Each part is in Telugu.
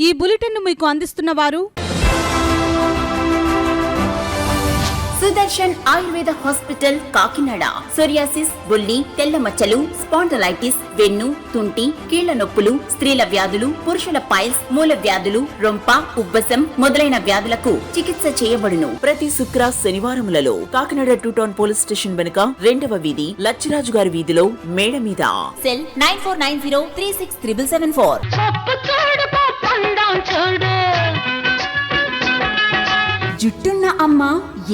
ఈ బులెటిన్ను మీకు అందిస్తున్న వారు సుదర్శన్ ఆయుర్వేద హాస్పిటల్ కాకినాడ. సోరియాసిస్, బొల్లి, తెల్ల మచ్చలు, స్పాండలైటిస్, వెన్ను, తుంటి, కీళ్ల నొప్పులు, స్త్రీల వ్యాధులు, పురుషుల పైల్స్, మూల వ్యాధులు, రొంప, ఉబ్బసం మొదలైన వ్యాధులకు చికిత్స చేయబడును. ప్రతి శుక్ర శనివారములలో కాకినాడ 2 టౌన్ పోలీస్ స్టేషన్ వెనుక 2వ వీధి లచ్చిరాజు గారి వీధిలో మేడ మీద. సెల్ 9490363774. జుట్టున్న అమ్మ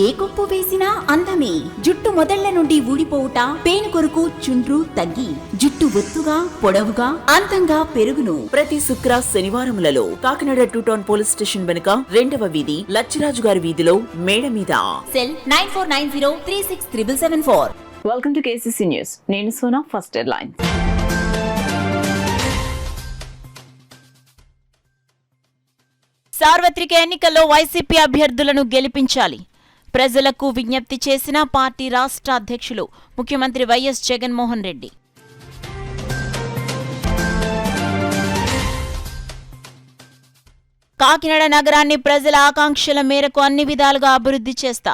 ఏ కొప్పు వేసినా అందమే. జుట్టు మొదళ్ల నుండి ఊడిపోవుట, పేను కొరకు చుండ్రు తగ్గి జుట్టు ఒత్తుగా పొడవుగా అందంగా పెరుగును. ప్రతి శుక్ర శనివారములలో కాకినాడ 2 టౌన్ పోలీస్ స్టేషన్ వెనుక 2వ వీధి లచ్చిరాజు గారి వీధిలో మేడ మీద. Cell 9490363774. Welcome to KCC news. నేను సోనా. First headline. సార్వత్రిక ఎన్నికల్లో వైసీపీ అభ్యర్థులను గెలిపించాలి. ప్రజలకు విజ్ఞప్తి చేసిన పార్టీ రాష్ట్ర అధ్యక్షులు ముఖ్యమంత్రి వైఎస్ జగన్మోహన్ రెడ్డి. కాకినాడ నగరాన్ని ప్రజల ఆకాంక్షల మేరకు అన్ని విధాలుగా అభివృద్ధి చేస్తా.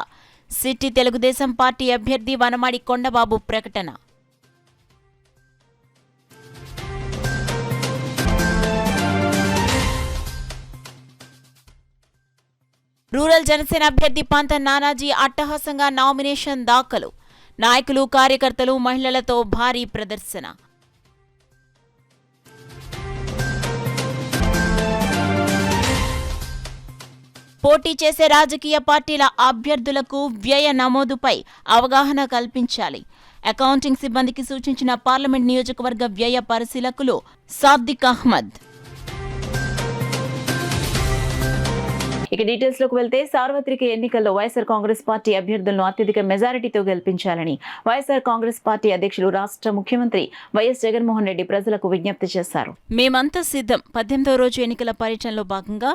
సిటీ తెలుగుదేశం పార్టీ అభ్యర్థి వనమాడి కొండబాబు ప్రకటన. రూరల్ జనసేన అభ్యర్థి పంత నానాజీ అట్టహాసంగా నామినేషన్ దాఖలు. నాయకులు, కార్యకర్తలు, మహిళలతో భారీ ప్రదర్శన. పోటీ చేసే రాజకీయ పార్టీల అభ్యర్థులకు వ్యయ నమోదుపై అవగాహన కల్పించాలి. అకౌంటింగ్ సిబ్బందికి సూచించిన పార్లమెంట్ నియోజకవర్గ వ్యయ పరిశీలకులు సాద్దిక్ అహ్మద్. ఇక డీటెయిల్స్ లోకి వెళ్తే, సార్వత్రిక ఎన్నికల్లో వైఎస్ఆర్ కాంగ్రెస్ పార్టీ అభ్యర్థులను అత్యధిక మెజారిటీతో గెలిపించాలని వైఎస్ఆర్ కాంగ్రెస్ పార్టీ అధ్యక్షులు రాష్ట్ర ముఖ్యమంత్రి వైఎస్ జగన్మోహన్ రెడ్డి ప్రజలకు విజ్ఞప్తి చేశారు. మేమంతా సిద్ధం. 18వ రోజు ఎన్నికల పర్యటనలో భాగంగా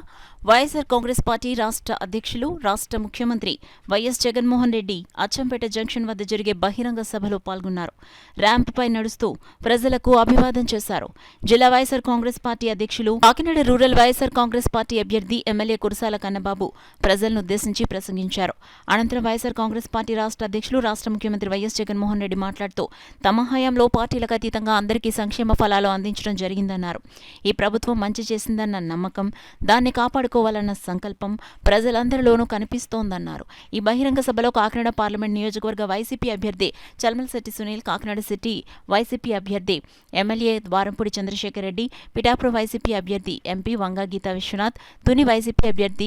వైఎస్ఆర్ కాంగ్రెస్ పార్టీ రాష్ట్ర అధ్యక్షులు రాష్ట్ర ముఖ్యమంత్రి వైఎస్ జగన్మోహన్ రెడ్డి అచ్చంపేట జంక్షన్ వద్ద జరిగే బహిరంగ సభలో పాల్గొన్నారు. ర్యాంపుపై నడుస్తూ ప్రజలకు అభివాదం చేశారు. జిల్లా వైఎస్ఆర్ కాంగ్రెస్ పార్టీ అధ్యక్షులు, కాకినాడ రూరల్ వైఎస్ఆర్ కాంగ్రెస్ పార్టీ అభ్యర్థి ఎమ్మెల్యే కురసాల కన్నబాబు ప్రజలను ఉద్దేశించి ప్రసంగించారు. అనంతరం వైఎస్ఆర్ కాంగ్రెస్ పార్టీ రాష్ట్ర అధ్యక్షులు రాష్ట్ర ముఖ్యమంత్రి వైఎస్ జగన్మోహన్ రెడ్డి మాట్లాడుతూ తమ హయాంలో పార్టీలకు అతీతంగా అందరికీ సంక్షేమ ఫలాలు అందించడం జరిగిందన్నారు. ఈ ప్రభుత్వం మంచి చేసిందన్న నమ్మకం, దాన్ని కాపాడుకోవాలన్న సంకల్పం ప్రజలందరిలోనూ కనిపిస్తోందన్నారు. ఈ బహిరంగ సభలో కాకినాడ పార్లమెంట్ నియోజకవర్గ వైసీపీ అభ్యర్థి చల్మలశెట్టి సునీల్, కాకినాడ సిటీ వైసీపీ అభ్యర్థి ఎమ్మెల్యే ద్వారంపూడి చంద్రశేఖర్ రెడ్డి, పిఠాపురం వైసీపీ అభ్యర్థి ఎంపీ వంగా గీతా విశ్వనాథ్, తుని వైసీపీ అభ్యర్థి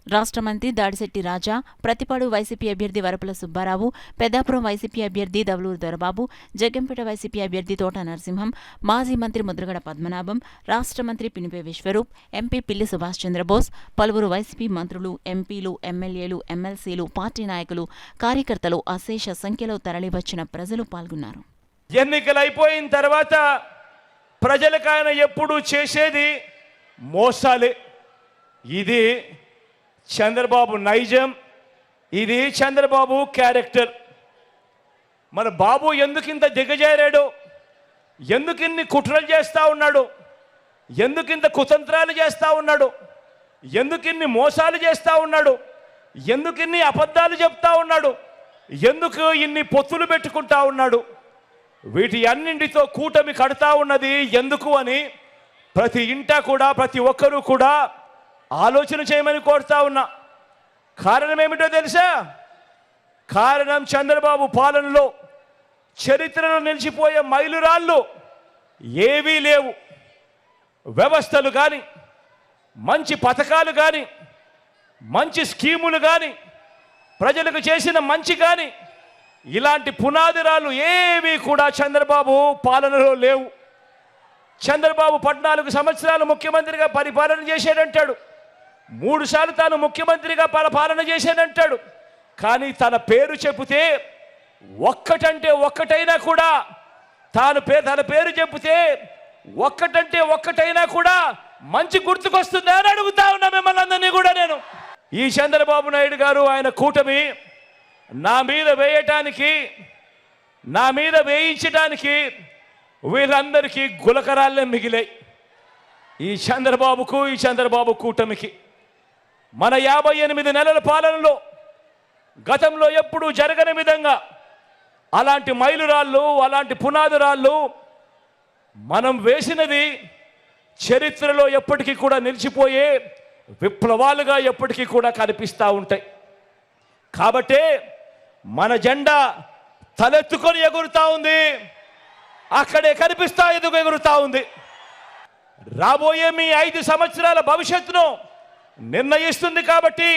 రాష్ట్ర మంత్రి దాడిశెట్టి రాజా, ప్రతిపాడు వైసీపీ అభ్యర్థి వరపుల సుబ్బారావు, పెద్దాపురం వైసీపీ అభ్యర్థి దవలూరు దొరబాబు, జగ్గంపేట వైసీపీ అభ్యర్థి తోట నరసింహం, మాజీ మంత్రి ముద్రగడ పద్మనాభం, రాష్ట్ర మంత్రి పినిపే విశ్వరూప్, ఎంపీ పిల్లి సుభాష్ చంద్రబోస్, పలువురు వైసీపీ మంత్రులు, ఎంపీలు, ఎమ్మెల్యేలు, ఎమ్మెల్సీలు, పార్టీ నాయకులు, కార్యకర్తలు అశేష సంఖ్యలో తరలివచ్చిన ప్రజలు పాల్గొన్నారు. ఎన్నికలైపోయిన తర్వాత ప్రజలకు ఆయన ఎప్పుడూ చేసేది మోసాలే. ఇది చంద్రబాబు నైజం, ఇది చంద్రబాబు క్యారెక్టర్. మన బాబు ఎందుకింత దిగజారాడు, ఎందుకిన్ని కుట్రలు చేస్తూ ఉన్నాడు, ఎందుకింత కుతంత్రాలు చేస్తూ ఉన్నాడు, ఎందుకిన్ని మోసాలు చేస్తూ ఉన్నాడు, ఎందుకిన్ని అబద్ధాలు చెప్తా ఉన్నాడు, ఎందుకు ఇన్ని పొత్తులు పెట్టుకుంటా ఉన్నాడు, వీటి అన్నింటితో కూటమి కడతా ఉన్నది ఎందుకు అని ప్రతి ఇంటా కూడా ప్రతి ఒక్కరూ కూడా ఆలోచన చేయమని కోరుతా ఉన్నా. కారణం ఏమిటో తెలుసా? కారణం చంద్రబాబు పాలనలో చరిత్రలో నిలిచిపోయే మైలురాళ్ళు ఏవీ లేవు. వ్యవస్థలు కానీ, మంచి పథకాలు కానీ, మంచి స్కీములు కానీ, ప్రజలకు చేసిన మంచి కానీ, ఇలాంటి పునాదిరాలు ఏవీ కూడా చంద్రబాబు పాలనలో లేవు. చంద్రబాబు 14 సంవత్సరాలు ముఖ్యమంత్రిగా పరిపాలన చేశాడంటాడు, 3 సార్లు తాను ముఖ్యమంత్రిగా పాలన చేశాడంటాడు. కానీ తన పేరు చెబితే ఒక్కటంటే ఒక్కటైనా కూడా, తన పేరు చెబితే ఒక్కటంటే ఒక్కటైనా కూడా మంచి గుర్తుకొస్తుందా అని అడుగుతా ఉన్నా మిమ్మల్ని అందరినీ కూడా నేను. ఈ చంద్రబాబు నాయుడు గారు, ఆయన కూటమి నా మీద వేయటానికి, నా మీద వేయించడానికి వీళ్ళందరికీ గులకరాళ్ళే మిగిలాయి. ఈ చంద్రబాబు కూటమికి మన 58 నెలల పాలనలో గతంలో ఎప్పుడూ జరగని విధంగా అలాంటి మైలురాళ్ళు, అలాంటి పునాదురాళ్ళు మనం వేసినది చరిత్రలో ఎప్పటికీ కూడా నిలిచిపోయే విప్లవాలుగా ఎప్పటికీ కూడా కనిపిస్తూ ఉంటాయి. కాబట్టే మన జెండా తలెత్తుకొని ఎగురుతా ఉంది, అక్కడే కనిపిస్తా ఎగురుతా ఉంది. రాబోయే మీ 5 సంవత్సరాల భవిష్యత్తును నిర్ణయిస్తుంది. కాబట్టి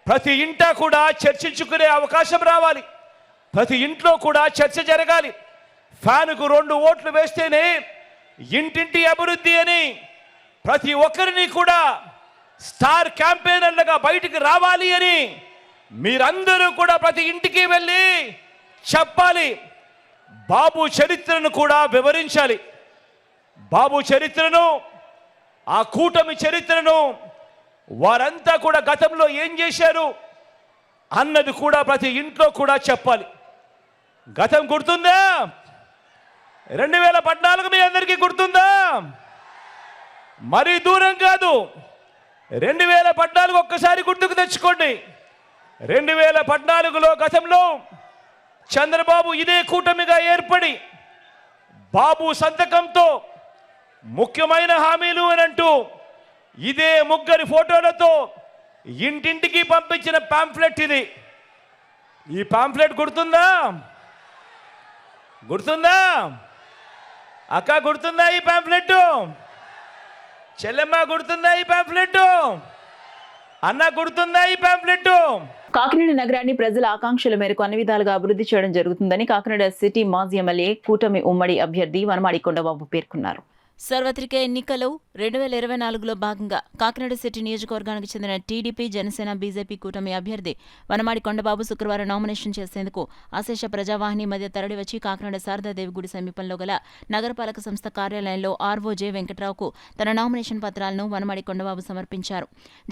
ప్రతి ఇంటా కూడా చర్చించుకునే అవకాశం రావాలి, ప్రతి ఇంట్లో కూడా చర్చ జరగాలి. ఫ్యానుకు 2 ఓట్లు వేస్తేనే ఇంటింటి అభివృద్ధి అని ప్రతి ఒక్కరిని కూడా స్టార్ క్యాంపెయినర్లుగా బయటికి రావాలి అని మీరందరూ కూడా ప్రతి ఇంటికి వెళ్ళి చెప్పాలి. బాబు చరిత్రను కూడా వివరించాలి. బాబు చరిత్రను, ఆ కూటమి చరిత్రను, వారంతా కూడా గతంలో ఏం చేశారు అన్నది కూడా ప్రతి ఇంట్లో కూడా చెప్పాలి. గతం గుర్తుందా? 2014 మీ అందరికీ గుర్తుందా? మరీ దూరం కాదు. 2014 ఒక్కసారి గుర్తుకు తెచ్చుకోండి. 2014లో గతంలో చంద్రబాబు ఇదే కూటమిగా ఏర్పడి బాబు సంతకంతో ముఖ్యమైన హామీలు అని అంటూ ఇదే ముగ్గురి ఫోటోలతో ఇంటింటికి పంపించిన పాంఫ్లెట్ ఇది. ఈ పాంఫ్లెట్ గుర్తుందా? అక్క గుర్తుందా ఈ పాంఫ్లెట్? చెల్లెమ్మ గుర్తుందా ఈ పాంఫ్లెట్? అన్న గుర్తుందా ఈ పాంఫ్లెట్? కాకినాడ నగరాన్ని ప్రజల ఆకాంక్షల మేరకు అన్ని విధాలుగా అభివృద్ధి చేయడం జరుగుతుందని కాకినాడ సిటీ మాజీ ఎమ్మెల్యే కూటమి ఉమ్మడి అభ్యర్థి వనమాడి కొండబాబు పేర్కొన్నారు. సార్వత్రిక ఎన్నికలు 2024లో భాగంగా కాకినాడ సిటీ నియోజకవర్గానికి చెందిన టీడీపీ, జనసేన, బీజేపీ కూటమి అభ్యర్థి వనమాడి కొండబాబు శుక్రవారం నామినేషన్ చేసేందుకు అశేష ప్రజావాహిని మధ్య తరలివచ్చి కాకినాడ శారదాదేవి గుడి సమీపంలో గల నగరపాలక సంస్థ కార్యాలయంలో ఆర్వోజే వెంకట్రావుకు తన నామినేషన్ పత్రాలను వనమాడి కొండబాబు సమర్పించారు.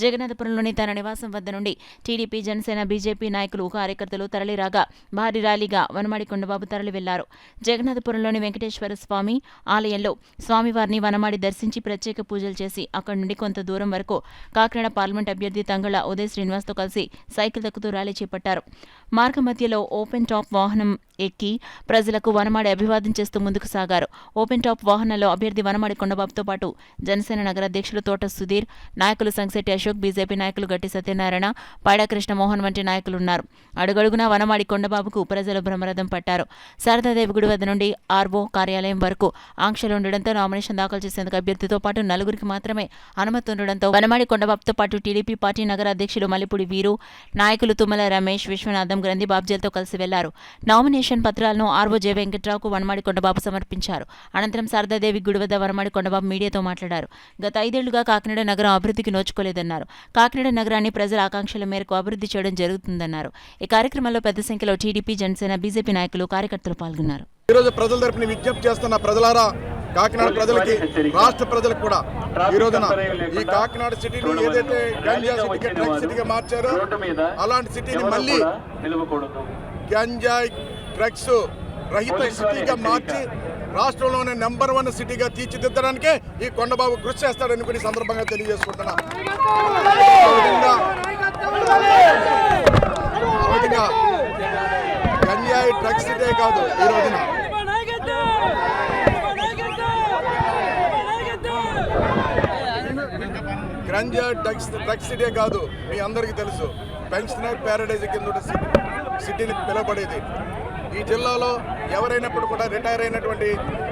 జగన్నాథపురంలోని తన నివాసం వద్ద నుండి టీడీపీ, జనసేన, బీజేపీ నాయకులు, కార్యకర్తలు తరలిరాగా భారీ ర్యాలీగా వనమాడి కొండబాబు తరలి వెళ్లారు. జగన్నాథపురంలోని వెంకటేశ్వర స్వామి ఆలయంలో స్వామివారిని వనమాడి దర్శించి ప్రత్యేక పూజలు చేసి అక్కడి నుండి కొంత దూరం వరకు కాకినాడ పార్లమెంట్ అభ్యర్థి తంగళ్ల ఉదయ్ శ్రీనివాస్తో కలిసి సైకిల్ దక్కుతూ ర్యాలీ చేపట్టారు. మార్గమధ్యలో ఓపెన్ టాప్ వాహనం ఎక్కి ప్రజలకు వనమాడి అభివాదం చేస్తూ ముందుకు సాగారు. ఓపెన్ టాప్ వాహనంలో అభ్యర్థి వనమాడి కొండబాబుతో పాటు జనసేన నగర అధ్యక్షులు తోట సుధీర్, నాయకులు సంగశెట్టి అశోక్, బీజేపీ నాయకులు గట్టి సత్యనారాయణ, పైడా కృష్ణమోహన్ వంటి నాయకులున్నారు. అడుగడుగునా వనమాడి కొండబాబుకు ప్రజలు బ్రహ్మరథం పట్టారు. శారదాదేవి గుడి వద్ద నుండి ఆర్వో కార్యాలయం వరకు ఆంక్షలు ఉండడంతో నామినేషన్ దాఖలు చేసేందుకు అభ్యర్థితో పాటు 4 మాత్రమే అనుమతి ఉండడంతో వనమాడి కొండబాబుతో పాటు టీడీపీ పార్టీ నగర అధ్యక్షులు మల్లిపూడి వీరు, నాయకులు తుమ్మల రమేష్, విశ్వనాథం, గ్రంథి బాబ్జీలతో కలిసి వెళ్లారు. నామినేషన్ పత్రాలను ఆర్వోజే వెంకట్రావుకు వనమాడి కొండబాబు సమర్పించారు. అనంతరం శారదాదేవి గుడి వద్ద వనమాడి కొండబాబు మీడియాతో మాట్లాడారు. గత 5 ఏళ్లుగా కాకినాడ నగరం అభివృద్ధికి నోచుకోలేదన్నారు. కాకినాడ నగరాన్ని ప్రజల ఆకాంక్షల మేరకు అభివృద్ధి చేయడం జరుగుతుందన్నారు. ఈ కార్యక్రమంలో పెద్ద సంఖ్యలో టీడీపీ, జనసేన, బీజేపీ నాయకులు, కార్యకర్తలు పాల్గొన్నారు. ఈరోజు ప్రజల తరపున విజ్ఞప్తి చేస్తున్న ప్రజలారా, కాకినాడ ప్రజలకి, రాష్ట్ర ప్రజలకు కూడా ఈ రోజున ఈ కాకినాడ సిటీని ఏదైతే గంజా సిటీగా డ్రగ్స్ సిటీగా మార్చారో అలాంటి సిటీని మళ్ళీ గంజాయి డ్రగ్స్ రహిత సిటీగా మార్చి రాష్ట్రంలోనే నెంబర్ 1 సిటీగా తీర్చిదిద్దడానికే ఈ కొండబాబు కృషి చేస్తాడని కొన్ని సందర్భంగా తెలియజేసుకుంటున్నా. గంజాయి డ్రగ్స్ సిటీ కాదు, ఈ రోజున గంజాయి డ్రగ్స్ సిటీ కాదు. మీ అందరికీ తెలుసు, పెన్షనర్ ప్యారడైజ్ కింద సిటీని పిలువబడేది. ఈ జిల్లాలో ఎవరైనప్పుడు కూడా రిటైర్ అయినటువంటి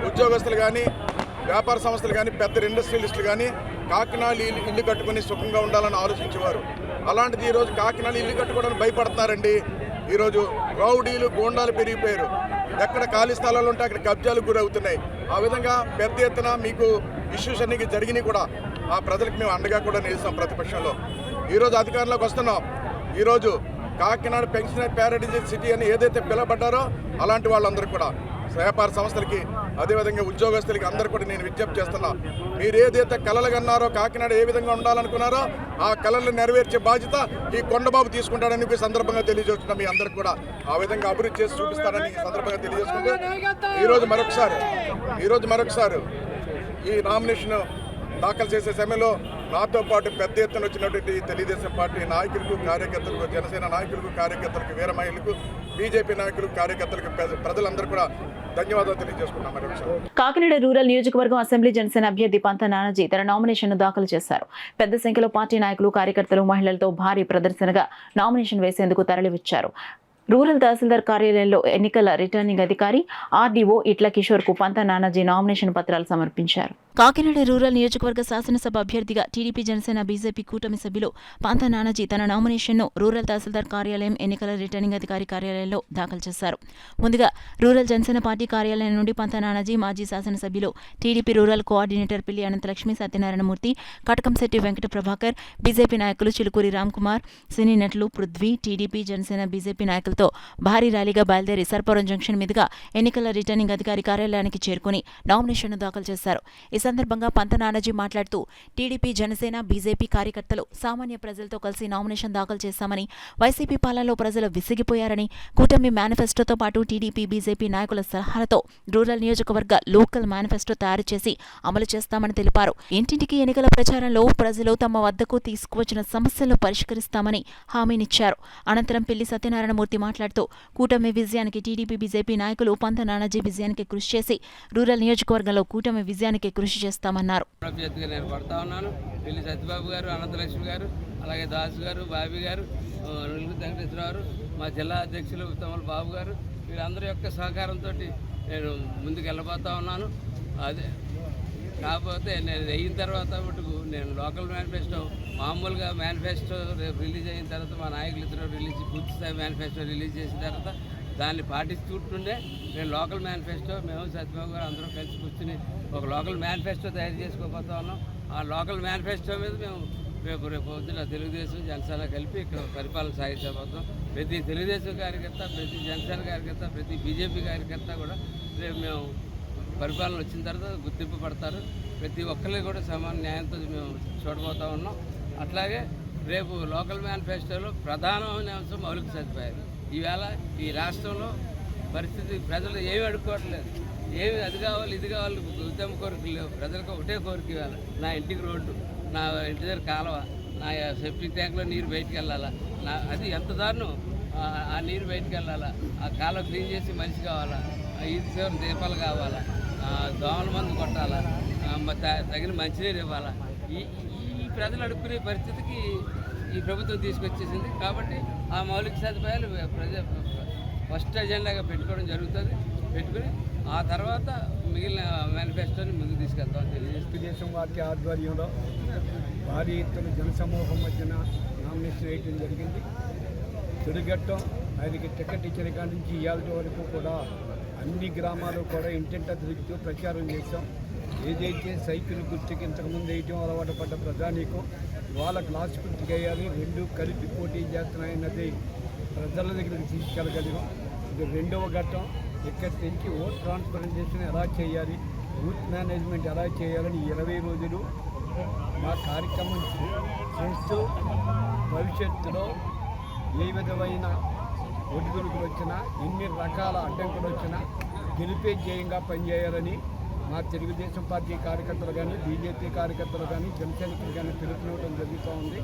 ఉద్యోగస్తులు కానీ, వ్యాపార సంస్థలు కానీ, పెద్ద ఇండస్ట్రియలిస్టులు కానీ కాకినాడ ఇల్లు కట్టుకుని సుఖంగా ఉండాలని ఆలోచించేవారు. అలాంటిది ఈరోజు కాకినాడ ఇల్లు కట్టుకోవడానికి భయపడుతున్నారండి. ఈరోజు రౌడీలు, గోండాలు పెరిగిపోయారు. ఎక్కడ ఖాళీ స్థలాలు ఉంటే అక్కడ కబ్జాలకు గురవుతున్నాయి. ఆ విధంగా పెద్ద ఎత్తున మీకు ఇష్యూస్ అన్ని జరిగినాయి కూడా. ఆ ప్రజలకు మేము అండగా కూడా నిలుస్తాం ప్రతిపక్షంలో. ఈరోజు అధికారంలోకి వస్తున్నాం. ఈరోజు కాకినాడ పెన్షనర్ ప్యారడైజ్ సిటీ అని ఏదైతే పిలవబడ్డారో అలాంటి వాళ్ళందరూ కూడా, వ్యాపార సంస్థలకి, అదేవిధంగా ఉద్యోగస్తులకి అందరూ కూడా నేను విజ్ఞప్తి చేస్తున్నా. మీరు ఏదైతే కలలు కన్నారో, కాకినాడ ఏ విధంగా ఉండాలనుకున్నారో ఆ కళలను నెరవేర్చే బాధ్యత ఈ కొండబాబు తీసుకుంటాడని ఈ సందర్భంగా తెలియజేస్తున్నా. మీ అందరికి కూడా ఆ విధంగా అభివృద్ధి చేసి చూపిస్తారని ఈ సందర్భంగా తెలియజేసుకుంటూ ఈరోజు మరొకసారి ఈ నామినేషన్ దాఖలు చేసే సమయంలో నాతో పాటు పెద్ద ఎత్తున వచ్చినటువంటి తెలుగుదేశం పార్టీ నాయకులకు, కార్యకర్తలకు, జనసేన నాయకులకు, కార్యకర్తలకు, వీర మహిళలకు, బీజేపీ నాయకులకు, కార్యకర్తలకు, ప్రజలందరూ కూడా ధన్యవాదాలు తెలియజేసుకున్నాం. కాకినాడ రూరల్ నియోజకవర్గం అసెంబ్లీ జనసేన అభ్యర్థి పంత నానాజీ తన నామినేషన్ ను దాఖలు చేశారు. పెద్ద సంఖ్యలో పార్టీ నాయకులు, కార్యకర్తలు, మహిళలతో భారీ ప్రదర్శనగా నామినేషన్ వేసేందుకు తరలివచ్చారు. రూరల్ తహసీల్దార్ కార్యాలయంలో ఎన్నికల రిటర్నింగ్ అధికారి ఆర్డీఓ ఇట్ల కిషోర్ కు పంత నానాజీ నామినేషన్ పత్రాలు సమర్పించారు. కాకినాడ రూరల్ నియోజకవర్గ శాసనసభ అభ్యర్థిగా టీడీపీ, జనసేన, బీజేపీ కూటమి సభ్యులు పంత నానాజీ తన నామినేషన్ను రూరల్ తహసీల్దార్ కార్యాలయం, ఎన్నికల రిటర్నింగ్ అధికారి కార్యాలయంలో దాఖలు చేశారు. ముందుగా రూరల్ జనసేన పార్టీ కార్యాలయం నుండి పంత నానాజీ, మాజీ శాసనసభ్యులు, టీడీపీ రూరల్ కోఆర్డినేటర్ పిల్లి అనంతలక్ష్మి, సత్యనారాయణమూర్తి, కటకంశెట్టి వెంకట ప్రభాకర్, బీజేపీ నాయకులు చిలుకూరి రామ్కుమార్, సినీ నటులు పృథ్వీ, టీడీపీ, జనసేన, బీజేపీ నాయకులతో భారీ ర్యాలీగా బయలుదేరి సర్పవరం జంక్షన్ మీదుగా ఎన్నికల రిటర్నింగ్ అధికారి కార్యాలయానికి చేరుకుని నామినేషన్ను దాఖలు చేశారు. ఈ సందర్భంగా పంత నానాజీ మాట్లాడుతూ టీడీపీ, జనసేన, బీజేపీ కార్యకర్తలు సామాన్య ప్రజలతో కలిసి నామినేషన్ దాఖలు చేశామని, వైసీపీ పాలనలో ప్రజలు విసిగిపోయారని, కూటమి మేనిఫెస్టోతో పాటు టీడీపీ, బీజేపీ నాయకుల సలహాలతో రూరల్ నియోజకవర్గ లోకల్ మేనిఫెస్టో తయారు చేసి అమలు చేస్తామని తెలిపారు. ఇంటింటికి ఎన్నికల ప్రచారంలో ప్రజలు తమ వద్దకు తీసుకువచ్చిన సమస్యలను పరిష్కరిస్తామని హామీనిచ్చారు. అనంతరం పిల్లి సత్యనారాయణమూర్తి మాట్లాడుతూ కూటమి విజయానికి టీడీపీ, బీజేపీ నాయకులు పంత నానాజీ విజయానికి కృషి చేసి రూరల్ నియోజకవర్గంలో కూటమి విజయానికి కృషి చేస్తామన్నారు. అభ్యర్థిగా నేను పడతా ఉన్నాను. పిల్లి సత్యబాబు గారు, అనంతలక్ష్మి గారు, అలాగే దాసు గారు, బాబీ గారు, నులుగు వెంకటేశ్వర గారు, మా జిల్లా అధ్యక్షులు ఉత్తమల్ బాబు గారు, వీరందరి యొక్క సహకారంతో నేను ముందుకు వెళ్ళబోతా ఉన్నాను. అదే కాకపోతే నేను అయిన తర్వాత మటుకు నేను లోకల్ మేనిఫెస్టో, మామూలుగా మేనిఫెస్టో రేపు రిలీజ్ అయిన తర్వాత మా నాయకులు ఇద్దరు పూర్తి స్థాయి మేనిఫెస్టో రిలీజ్ చేసిన తర్వాత దాన్ని పాటిస్తుంటుండే నేను లోకల్ మేనిఫెస్టో, మేము సత్యబాబు గారు అందరం కలిసి కూర్చుని ఒక లోకల్ మేనిఫెస్టో తయారు చేసుకోబోతా ఉన్నాం. ఆ లోకల్ మేనిఫెస్టో మీద మేము రేపు పొద్దున తెలుగుదేశం, జనసేన కలిపి ఇక్కడ పరిపాలన సాగించబోతాం. ప్రతి తెలుగుదేశం కార్యకర్త, ప్రతి జనసేన కార్యకర్త, ప్రతి బీజేపీ కార్యకర్త కూడా రేపు మేము పరిపాలన వచ్చిన తర్వాత గుర్తింపు పడతారు. ప్రతి ఒక్కరికి కూడా సమాన న్యాయంతో మేము చూడబోతా ఉన్నాం. అట్లాగే రేపు లోకల్ మేనిఫెస్టోలో ప్రధానమైన అంశం మౌలిక సదుపాయాలు. ఈవేళ ఈ రాష్ట్రంలో పరిస్థితి ప్రజలు ఏమి అడుక్కోవట్లేదు, ఏమి అది కావాలి ఇది కావాలి ఉద్యమ కోరికలు లేవు. ప్రజలకు ఒకటే కోరిక ఇవ్వాలి, నా ఇంటికి రోడ్డు, నా ఇంటి దగ్గర కాలువ, నా సెప్టిక్ ట్యాంక్లో నీరు బయటికి వెళ్ళాలా, అది ఎంత దారుణం, ఆ నీరు బయటికి వెళ్ళాలా, ఆ కాలువ క్లీన్ చేసి మనిషి కావాలా, ఈది చివరి దీపాలు కావాలా, దోమల మందు కొట్టాలా, తగిన మంచినీరు ఇవ్వాలా. ఈ ప్రజలు అడుక్కునే పరిస్థితికి ఈ ప్రభుత్వం తీసుకొచ్చేసింది. కాబట్టి ఆ మౌలిక సదుపాయాలు ఫస్ట్ ఎజెండాగా పెట్టుకోవడం జరుగుతుంది. పెట్టుకుని ఆ తర్వాత మిగిలిన మేనిఫెస్టోని ముందుకు తీసుకెళ్తామని తెలియజేస్తుంది. తెలుగుదేశం పార్టీ ఆధ్వర్యంలో భారీ ఎత్తున జనసమూహం మధ్యన నామినేషన్ వేయడం జరిగింది. తిరుగట్టం ఆయనకి టికెట్ ఇచ్చిన కాడి నుంచి ఇవాళ వరకు కూడా అన్ని గ్రామాలు కూడా ఇంటింటా తిరుగుతూ ప్రచారం చేశాం. ఏదైతే సైకిల్ గుర్తుకి ఇంతకుముందు వేయటం అలవాటు పడ్డ ప్రజానీకం వాళ్ళ గ్లాస్ గుర్తుకు వేయాలి, రెండు కలిపి పోటీ చేస్తున్నాయన్నది ప్రజల దగ్గరికి తీసుకెళ్ళగలిగాం. ఇది రెండవ ఘట్టం. ఇక్కడి నుంచి ఓట్ ట్రాన్స్పరెంటేషన్ ఎలా చేయాలి, బూత్ మేనేజ్మెంట్ ఎలా చేయాలని 20 రోజులు మా కార్యక్రమం చేస్తూ భవిష్యత్తులో ఏ విధమైన ఒడిదుడుకులు వచ్చినా, ఎన్ని రకాల అడ్డంకులు వచ్చినా గెలిపే ధ్యేయంగా పనిచేయాలని మా తెలుగుదేశం పార్టీ కార్యకర్తలు కానీ, బీజేపీ కార్యకర్తలు కానీ, జనసైనికులు కానీ పిలుపునివ్వడం జరుగుతూ ఉంది.